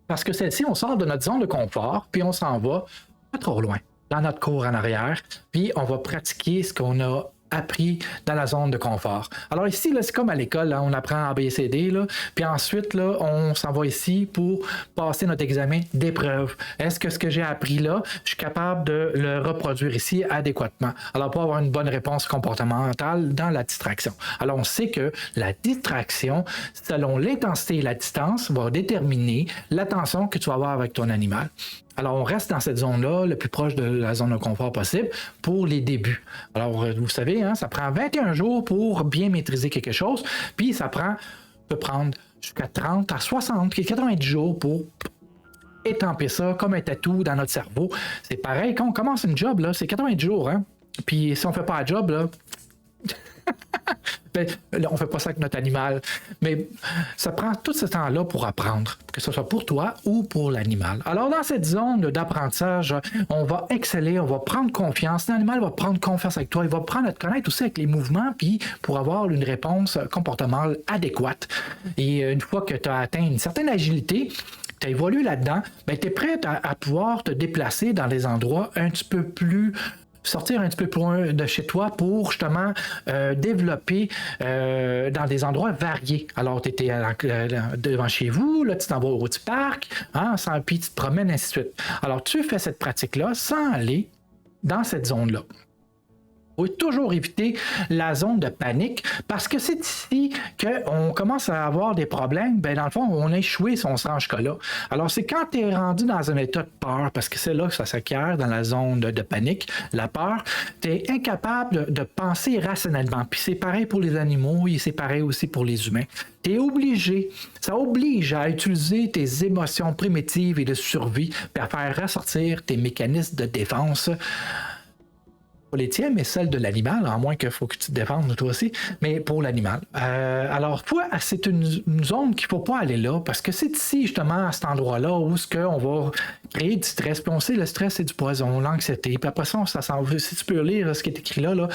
parce que celle-ci, on sort de notre zone de confort, puis on s'en va pas trop loin. dans notre cour en arrière, puis on va pratiquer ce qu'on a appris dans la zone de confort. Alors ici, là, c'est comme à l'école, là, on apprend ABCD, là, puis ensuite, là, on s'en va ici pour passer notre examen d'épreuve. Est-ce que ce que j'ai appris là, je suis capable de le reproduire ici adéquatement? Alors, pour avoir une bonne réponse comportementale dans la distraction. Alors, on sait que la distraction, selon l'intensité et la distance, va déterminer l'attention que tu vas avoir avec ton animal. Alors, on reste dans cette zone-là, le plus proche de la zone de confort possible, pour les débuts. Alors, vous savez, hein, ça prend 21 jours pour bien maîtriser quelque chose, puis ça peut prendre jusqu'à 30 à 60, 90 jours pour étamper ça comme un tatou dans notre cerveau. C'est pareil, quand on commence une job, là, c'est 90 jours, hein? Puis si on fait pas la job, là... ben, là, on fait pas ça avec notre animal. Mais ça prend tout ce temps-là pour apprendre, que ce soit pour toi ou pour l'animal. Alors, dans cette zone d'apprentissage, on va exceller, on va prendre confiance. L'animal va prendre confiance avec toi. Il va apprendre à te connaître aussi avec les mouvements, puis pour avoir une réponse comportementale adéquate. Et une fois que tu as atteint une certaine agilité, tu as évolué là-dedans, ben, tu es prêt à pouvoir te déplacer dans des endroits un petit peu plus sortir un petit peu plus loin de chez toi pour justement développer dans des endroits variés. Alors, tu étais devant chez vous, là, tu t'en vas au petit parc, hein, puis tu te promènes, ainsi de suite. Alors, tu fais cette pratique-là sans aller dans cette zone-là. Il faut toujours éviter la zone de panique parce que c'est ici qu'on commence à avoir des problèmes. Ben, dans le fond, on a échoué si on se rend jusque-là. Alors, c'est quand tu es rendu dans un état de peur, parce que c'est là que ça s'acquiert dans la zone de panique, la peur, tu es incapable de penser rationnellement. Puis c'est pareil pour les animaux et c'est pareil aussi pour les humains. Tu es obligé, ça oblige à utiliser tes émotions primitives et de survie puis à faire ressortir tes mécanismes de défense. Pas les tiens, mais celles de l'animal, à moins qu'il faut que tu te défendes toi aussi, mais pour l'animal. Alors, toi, c'est une zone qu'il ne faut pas aller là, parce que c'est ici, justement, à cet endroit-là, où on va créer du stress. Puis on sait, le stress, c'est du poison, l'anxiété. Puis après ça, si tu peux lire ce qui est écrit là,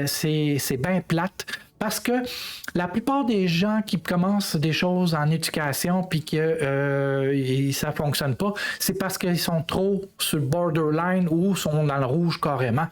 c'est bien plate. Parce que la plupart des gens qui commencent des choses en éducation puis que ça ne fonctionne pas, c'est parce qu'ils sont trop sur le borderline ou sont dans le rouge carrément.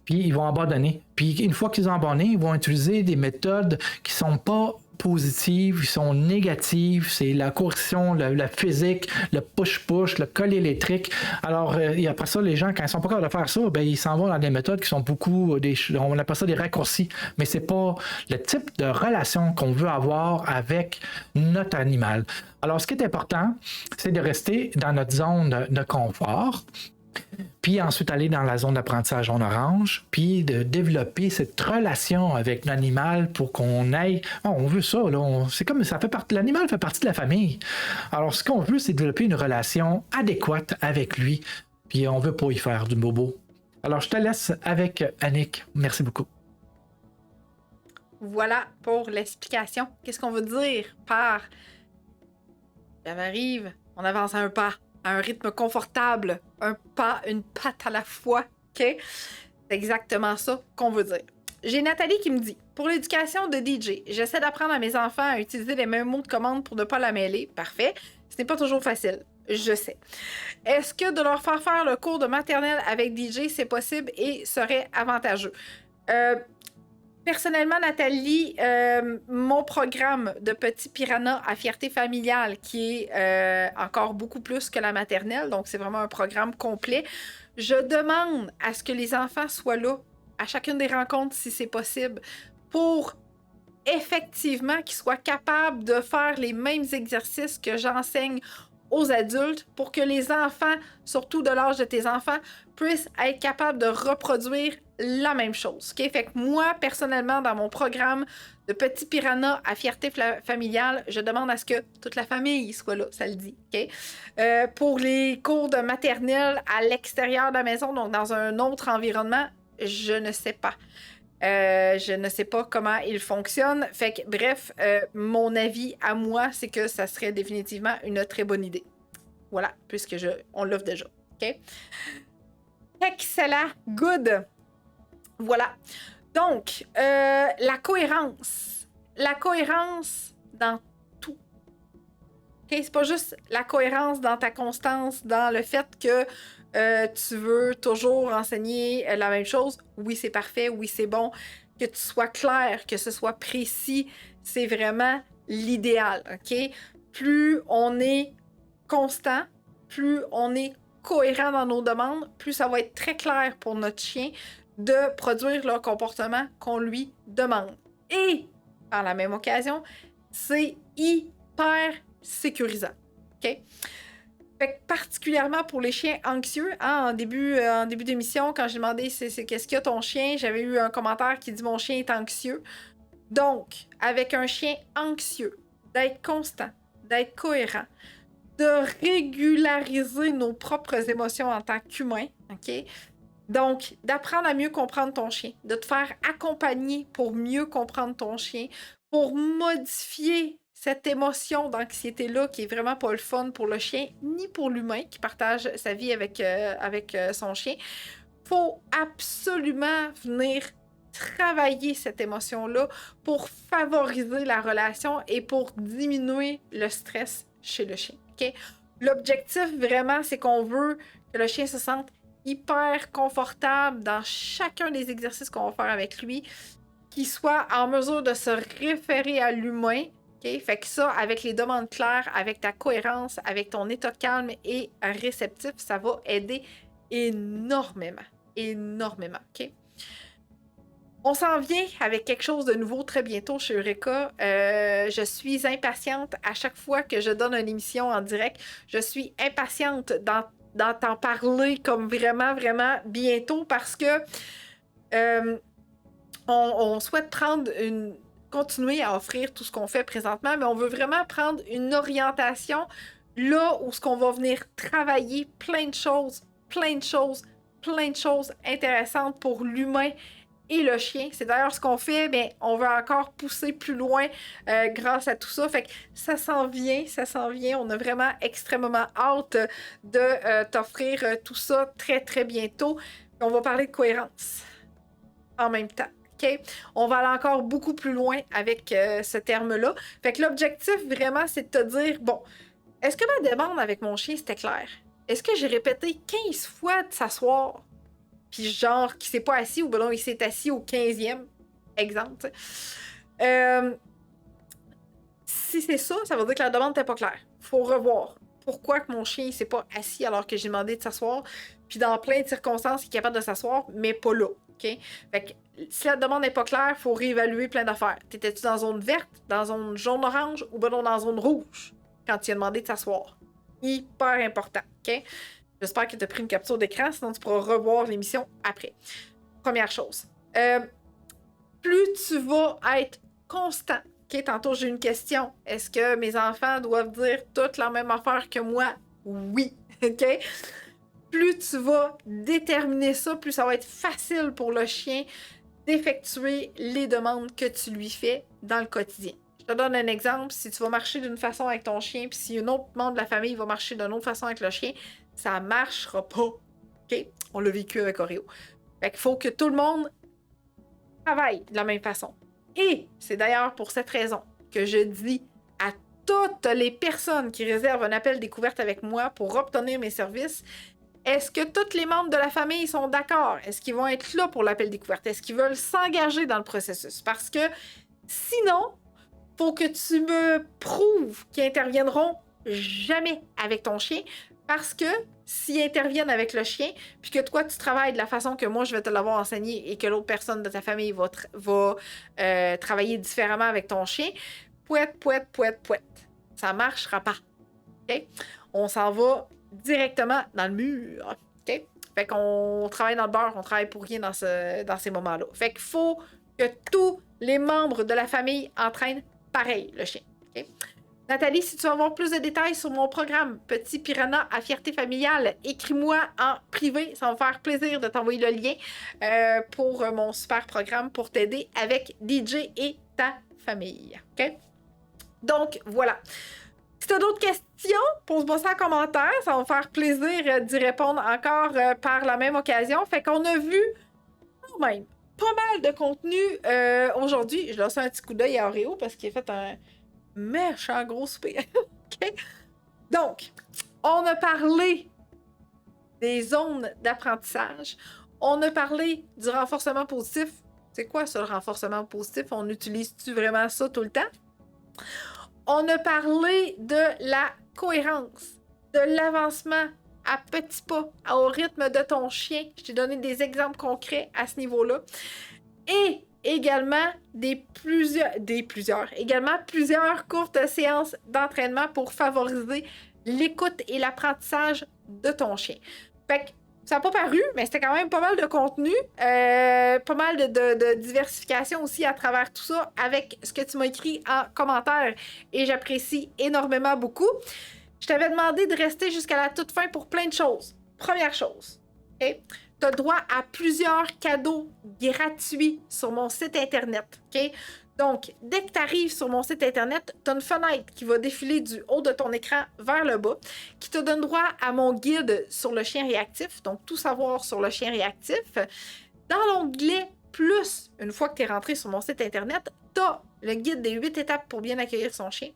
Puis ils vont abandonner. Puis une fois qu'ils ont abandonné, ils vont utiliser des méthodes qui ne sont pas positives, ils sont négatives, c'est la coercition, la physique, le push-push, le col électrique. Alors, et après ça, les gens, quand ils sont pas capables de faire ça, ben, ils s'en vont dans des méthodes qui sont beaucoup, on appelle ça des raccourcis, mais c'est pas le type de relation qu'on veut avoir avec notre animal. Alors, ce qui est important, c'est de rester dans notre zone de confort, puis ensuite aller dans la zone d'apprentissage en orange, puis de développer cette relation avec l'animal pour qu'on aille... Oh, on veut ça, là. C'est comme ça fait partie... L'animal fait partie de la famille. Alors, ce qu'on veut, c'est développer une relation adéquate avec lui, puis on veut pas y faire du bobo. Alors, je te laisse avec Annick. Merci beaucoup. Voilà pour l'explication. Qu'est-ce qu'on veut dire par... J'arrive, on avance à un pas, à un rythme confortable, un pas, une patte à la fois, OK? C'est exactement ça qu'on veut dire. J'ai Nathalie qui me dit, pour l'éducation de DJ, j'essaie d'apprendre à mes enfants à utiliser les mêmes mots de commande pour ne pas la mêler. Parfait. Ce n'est pas toujours facile. Je sais. Est-ce que de leur faire le cours de maternelle avec DJ, c'est possible et serait avantageux? Personnellement, Nathalie, mon programme de Petit Piranha à fierté familiale, qui est encore beaucoup plus que la maternelle, donc c'est vraiment un programme complet, je demande à ce que les enfants soient là à chacune des rencontres, si c'est possible, pour effectivement qu'ils soient capables de faire les mêmes exercices que j'enseigne aux adultes pour que les enfants, surtout de l'âge de tes enfants, puissent être capables de reproduire la même chose. Okay? Fait que moi, personnellement, dans mon programme de Petit Piranha à fierté familiale, je demande à ce que toute la famille soit là, ça le dit. Okay? Pour les cours de maternelle à l'extérieur de la maison, donc dans un autre environnement, je ne sais pas. Je ne sais pas comment il fonctionne. Fait que, bref, mon avis à moi, c'est que ça serait définitivement une très bonne idée. Voilà, puisque on l'offre déjà. OK? Excellent. Good. Voilà. Donc, la cohérence. La cohérence dans tout. OK? C'est pas juste la cohérence dans ta constance, dans le fait que tu veux toujours enseigner la même chose, oui, c'est parfait, oui, c'est bon. Que tu sois clair, que ce soit précis, c'est vraiment l'idéal, OK? Plus on est constant, plus on est cohérent dans nos demandes, plus ça va être très clair pour notre chien de produire le comportement qu'on lui demande. Et, par la même occasion, c'est hyper sécurisant, OK? Fait que particulièrement pour les chiens anxieux, hein, en début d'émission, quand j'ai demandé c'est qu'est-ce qu'il y a ton chien, j'avais eu un commentaire qui dit mon chien est anxieux. Donc, avec un chien anxieux, d'être constant, d'être cohérent, de régulariser nos propres émotions en tant qu'humain, OK? Donc, d'apprendre à mieux comprendre ton chien, de te faire accompagner pour mieux comprendre ton chien, pour modifier cette émotion d'anxiété-là qui est vraiment pas le fun pour le chien, ni pour l'humain qui partage sa vie avec son chien. Faut absolument venir travailler cette émotion-là pour favoriser la relation et pour diminuer le stress chez le chien. Okay? L'objectif, vraiment, c'est qu'on veut que le chien se sente hyper confortable dans chacun des exercices qu'on va faire avec lui, qu'il soit en mesure de se référer à l'humain. Okay? Fait que ça, avec les demandes claires, avec ta cohérence, avec ton état calme et réceptif, ça va aider énormément. Énormément. OK? On s'en vient avec quelque chose de nouveau très bientôt chez Eureka. Je suis impatiente à chaque fois que je donne une émission en direct. Je suis impatiente d'en t'en parler comme vraiment, vraiment bientôt parce que on souhaite continuer à offrir tout ce qu'on fait présentement, mais on veut vraiment prendre une orientation là où ce qu'on va venir travailler plein de choses intéressantes pour l'humain et le chien. C'est d'ailleurs ce qu'on fait, mais on veut encore pousser plus loin grâce à tout ça. Fait que ça s'en vient. On a vraiment extrêmement hâte de t'offrir tout ça très, très bientôt. On va parler de cohérence en même temps. Okay? On va aller encore beaucoup plus loin avec ce terme-là. Fait que l'objectif, vraiment, c'est de te dire, bon, est-ce que ma demande avec mon chien, c'était clair? Est-ce que j'ai répété 15 fois de s'asseoir? Puis genre, qu'il s'est pas assis ou ben non, il s'est assis au 15e, exemple. Si c'est ça, ça veut dire que la demande n'était pas claire. Faut revoir. Pourquoi que mon chien ne s'est pas assis alors que j'ai demandé de s'asseoir? Puis dans plein de circonstances, il est capable de s'asseoir, mais pas là. Okay? Fait que si la demande n'est pas claire, il faut réévaluer plein d'affaires. T'étais-tu dans zone verte, dans zone jaune-orange ou ben non, dans zone rouge quand tu as demandé de s'asseoir? Hyper important. OK? J'espère que tu as pris une capture d'écran, sinon tu pourras revoir l'émission après. Première chose. Plus tu vas être constant. OK? Tantôt, j'ai une question. Est-ce que mes enfants doivent dire toute la même affaire que moi? Oui. OK? Plus tu vas déterminer ça, plus ça va être facile pour le chien d'effectuer les demandes que tu lui fais dans le quotidien. Je te donne un exemple. Si tu vas marcher d'une façon avec ton chien, puis si un autre membre de la famille va marcher d'une autre façon avec le chien, ça marchera pas. OK? On l'a vécu avec Oreo. Fait qu'il faut que tout le monde travaille de la même façon. Et c'est d'ailleurs pour cette raison que je dis à toutes les personnes qui réservent un appel découverte avec moi pour obtenir mes services, est-ce que tous les membres de la famille sont d'accord? Est-ce qu'ils vont être là pour l'appel découverte? Est-ce qu'ils veulent s'engager dans le processus? Parce que sinon, il faut que tu me prouves qu'ils interviendront jamais avec ton chien. Parce que s'ils interviennent avec le chien, puis que toi, tu travailles de la façon que moi, je vais te l'avoir enseigné et que l'autre personne de ta famille va travailler différemment avec ton chien, pouette. Ça ne marchera pas. Okay? On s'en va directement dans le mur. OK? Fait qu'on travaille dans le beurre, on travaille pour rien dans ces moments-là. Fait qu'il faut que tous les membres de la famille entraînent pareil le chien. OK? Nathalie, si tu veux avoir plus de détails sur mon programme Petit Piranha à fierté familiale, écris-moi en privé. Ça va me faire plaisir de t'envoyer le lien pour mon super programme pour t'aider avec DJ et ta famille. OK? Donc, voilà. Si tu as d'autres questions, pose-moi ça en commentaire. Ça va me faire plaisir d'y répondre encore par la même occasion. Fait qu'on a vu quand même pas mal de contenu aujourd'hui. Je lance un petit coup d'œil à Oreo parce qu'il a fait un méchant gros souper. OK? Donc, on a parlé des zones d'apprentissage. On a parlé du renforcement positif. C'est quoi ça, le renforcement positif? On utilise-tu vraiment ça tout le temps? On a parlé de la cohérence, de l'avancement à petits pas, au rythme de ton chien. Je t'ai donné des exemples concrets à ce niveau-là. Et également plusieurs courtes séances d'entraînement pour favoriser l'écoute et l'apprentissage de ton chien. Fait que ça n'a pas paru, mais c'était quand même pas mal de contenu, pas mal de diversification aussi à travers tout ça avec ce que tu m'as écrit en commentaire et j'apprécie énormément beaucoup. Je t'avais demandé de rester jusqu'à la toute fin pour plein de choses. Première chose, okay? Tu as droit à plusieurs cadeaux gratuits sur mon site internet. Okay? Donc, dès que tu arrives sur mon site internet, tu as une fenêtre qui va défiler du haut de ton écran vers le bas, qui te donne droit à mon guide sur le chien réactif, donc tout savoir sur le chien réactif. Dans l'onglet Plus, une fois que tu es rentré sur mon site internet, tu as le guide des 8 étapes pour bien accueillir son chien.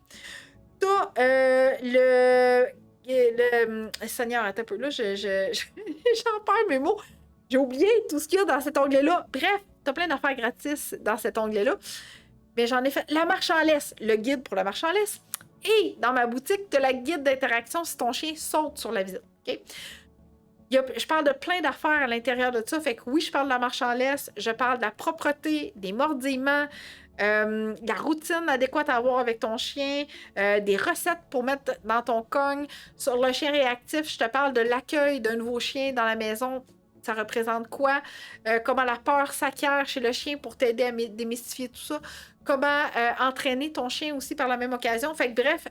Tu as Seigneur, attends un peu, là, j'en perds mes mots. J'ai oublié tout ce qu'il y a dans cet onglet-là. Bref, tu as plein d'affaires gratis dans cet onglet-là. Mais j'en ai fait la marche en laisse, le guide pour la marche en laisse. Et dans ma boutique, tu as la guide d'interaction si ton chien saute sur la visite. Okay? Je parle de plein d'affaires à l'intérieur de ça. Fait que oui, je parle de la marche en laisse, je parle de la propreté, des mordillements, la routine adéquate à avoir avec ton chien, des recettes pour mettre dans ton cogne. Sur le chien réactif, je te parle de l'accueil d'un nouveau chien dans la maison. Ça représente quoi? Comment la peur s'acquiert chez le chien pour t'aider à démystifier tout ça. Comment entraîner ton chien aussi par la même occasion. Fait que bref,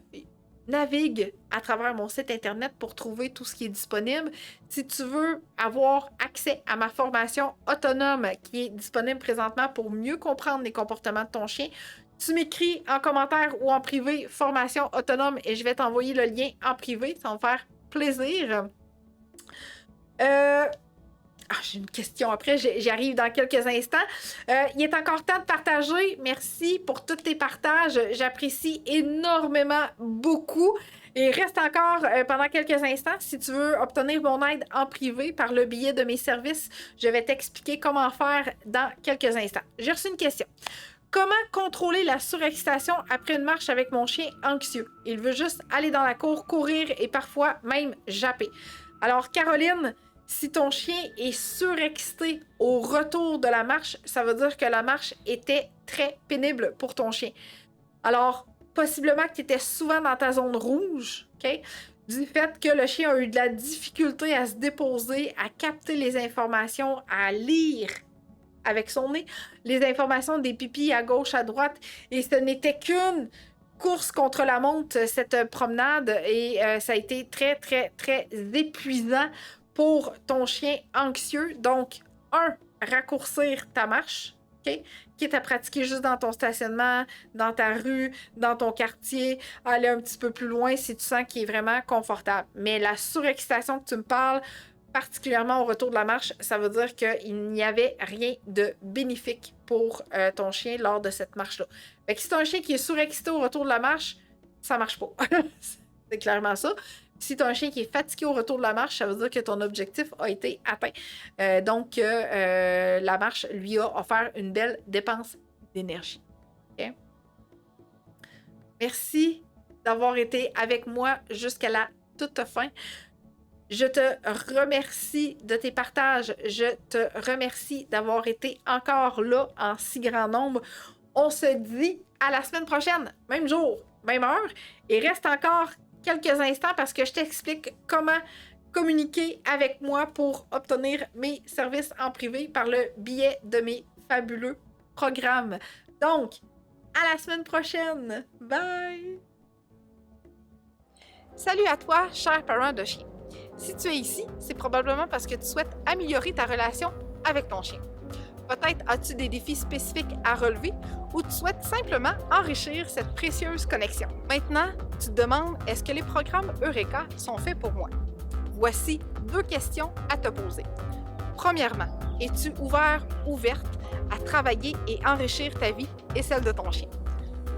navigue à travers mon site internet pour trouver tout ce qui est disponible. Si tu veux avoir accès à ma formation autonome qui est disponible présentement pour mieux comprendre les comportements de ton chien, tu m'écris en commentaire ou en privé « Formation autonome » et je vais t'envoyer le lien en privé. Ça va me faire plaisir. J'ai une question après, j'y arrive dans quelques instants. Il est encore temps de partager. Merci pour tous tes partages. J'apprécie énormément beaucoup. Et reste encore pendant quelques instants. Si tu veux obtenir mon aide en privé par le biais de mes services, je vais t'expliquer comment faire dans quelques instants. J'ai reçu une question. Comment contrôler la surexcitation après une marche avec mon chien anxieux? Il veut juste aller dans la cour, courir et parfois même japper. Alors, Caroline, si ton chien est surexcité au retour de la marche, ça veut dire que la marche était très pénible pour ton chien. Alors, possiblement que tu étais souvent dans ta zone rouge, OK? Du fait que le chien a eu de la difficulté à se déposer, à capter les informations, à lire avec son nez, les informations des pipis à gauche, à droite, et ce n'était qu'une course contre la montre, cette promenade, et ça a été très, très, très épuisant pour ton chien anxieux. Donc, raccourcir ta marche, OK? Quitte à pratiquer juste dans ton stationnement, dans ta rue, dans ton quartier, aller un petit peu plus loin si tu sens qu'il est vraiment confortable. Mais la surexcitation que tu me parles, particulièrement au retour de la marche, ça veut dire qu'il n'y avait rien de bénéfique pour ton chien lors de cette marche-là. Fait que si tu as un chien qui est surexcité au retour de la marche, ça marche pas. C'est clairement ça. Si tu as un chien qui est fatigué au retour de la marche, ça veut dire que ton objectif a été atteint. Donc, la marche lui a offert une belle dépense d'énergie. Okay? Merci d'avoir été avec moi jusqu'à la toute fin. Je te remercie de tes partages. Je te remercie d'avoir été encore là en si grand nombre. On se dit à la semaine prochaine, même jour, même heure, et reste encore quelques instants parce que je t'explique comment communiquer avec moi pour obtenir mes services en privé par le biais de mes fabuleux programmes. Donc, à la semaine prochaine. Bye! Salut à toi, cher parent de chien. Si tu es ici, c'est probablement parce que tu souhaites améliorer ta relation avec ton chien. Peut-être as-tu des défis spécifiques à relever ou tu souhaites simplement enrichir cette précieuse connexion. Maintenant, tu te demandes, est-ce que les programmes Eureka sont faits pour moi? Voici 2 questions à te poser. Premièrement, es-tu ouverte à travailler et enrichir ta vie et celle de ton chien?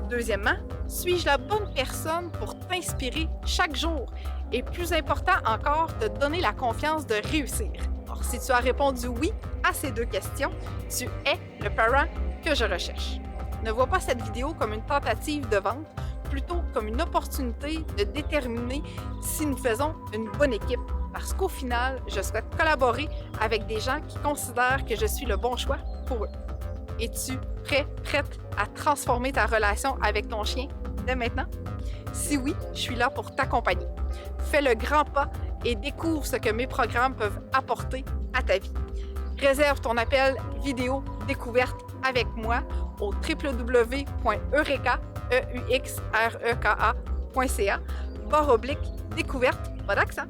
Deuxièmement, suis-je la bonne personne pour t'inspirer chaque jour Et plus important encore, te donner la confiance de réussir. Alors, si tu as répondu oui à ces 2 questions, tu es le parent que je recherche. Ne vois pas cette vidéo comme une tentative de vente, plutôt comme une opportunité de déterminer si nous faisons une bonne équipe. Parce qu'au final, je souhaite collaborer avec des gens qui considèrent que je suis le bon choix pour eux. Es-tu prête à transformer ta relation avec ton chien dès maintenant? Si oui, je suis là pour t'accompagner. Fais le grand pas et découvre ce que mes programmes peuvent apporter à ta vie. Réserve ton appel vidéo découverte avec moi au www.eureka.ca/découverte, pas d'accent.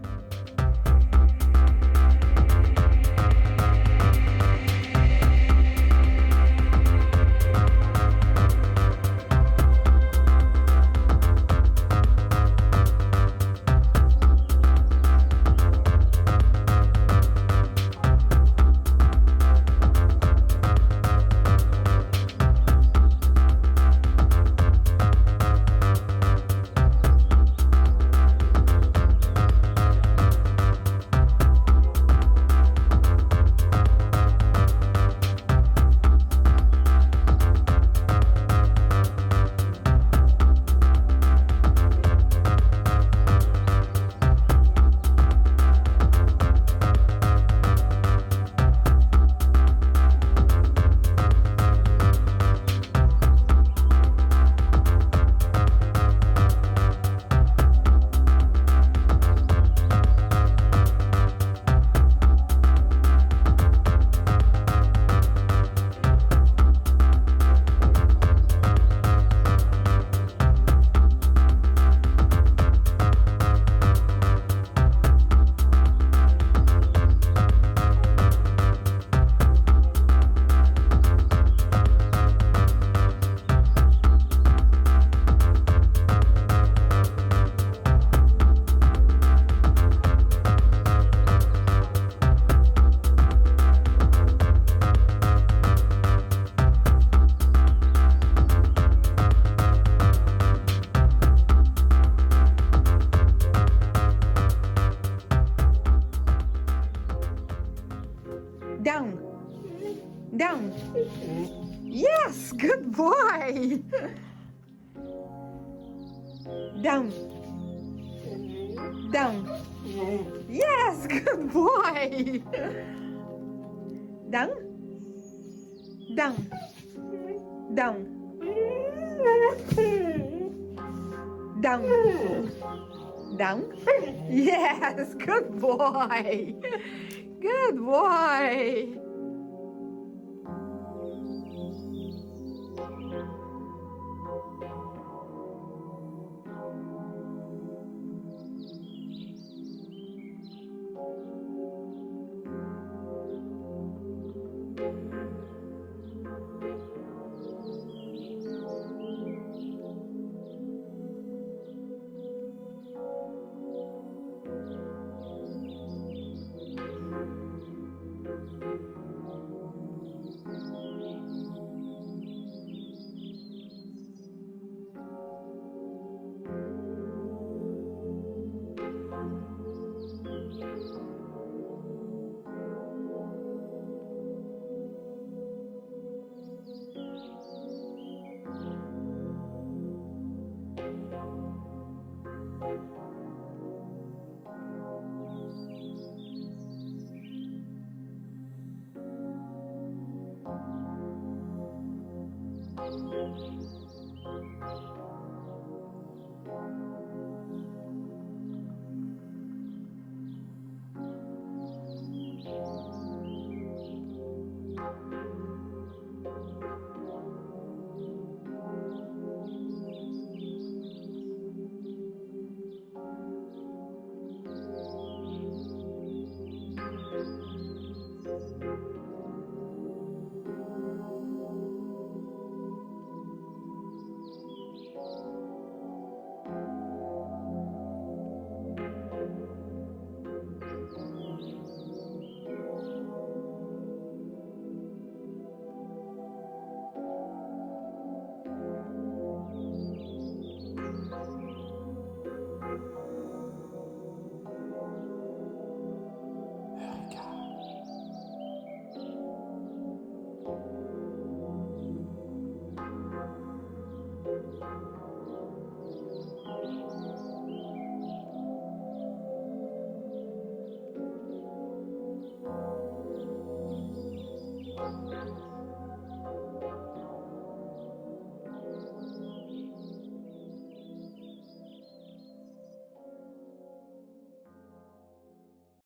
Down. Down. Yes, good boy. Down. Down. Yes, good boy. Down. Down. Down. Down. Down. Yes, good boy. Good boy.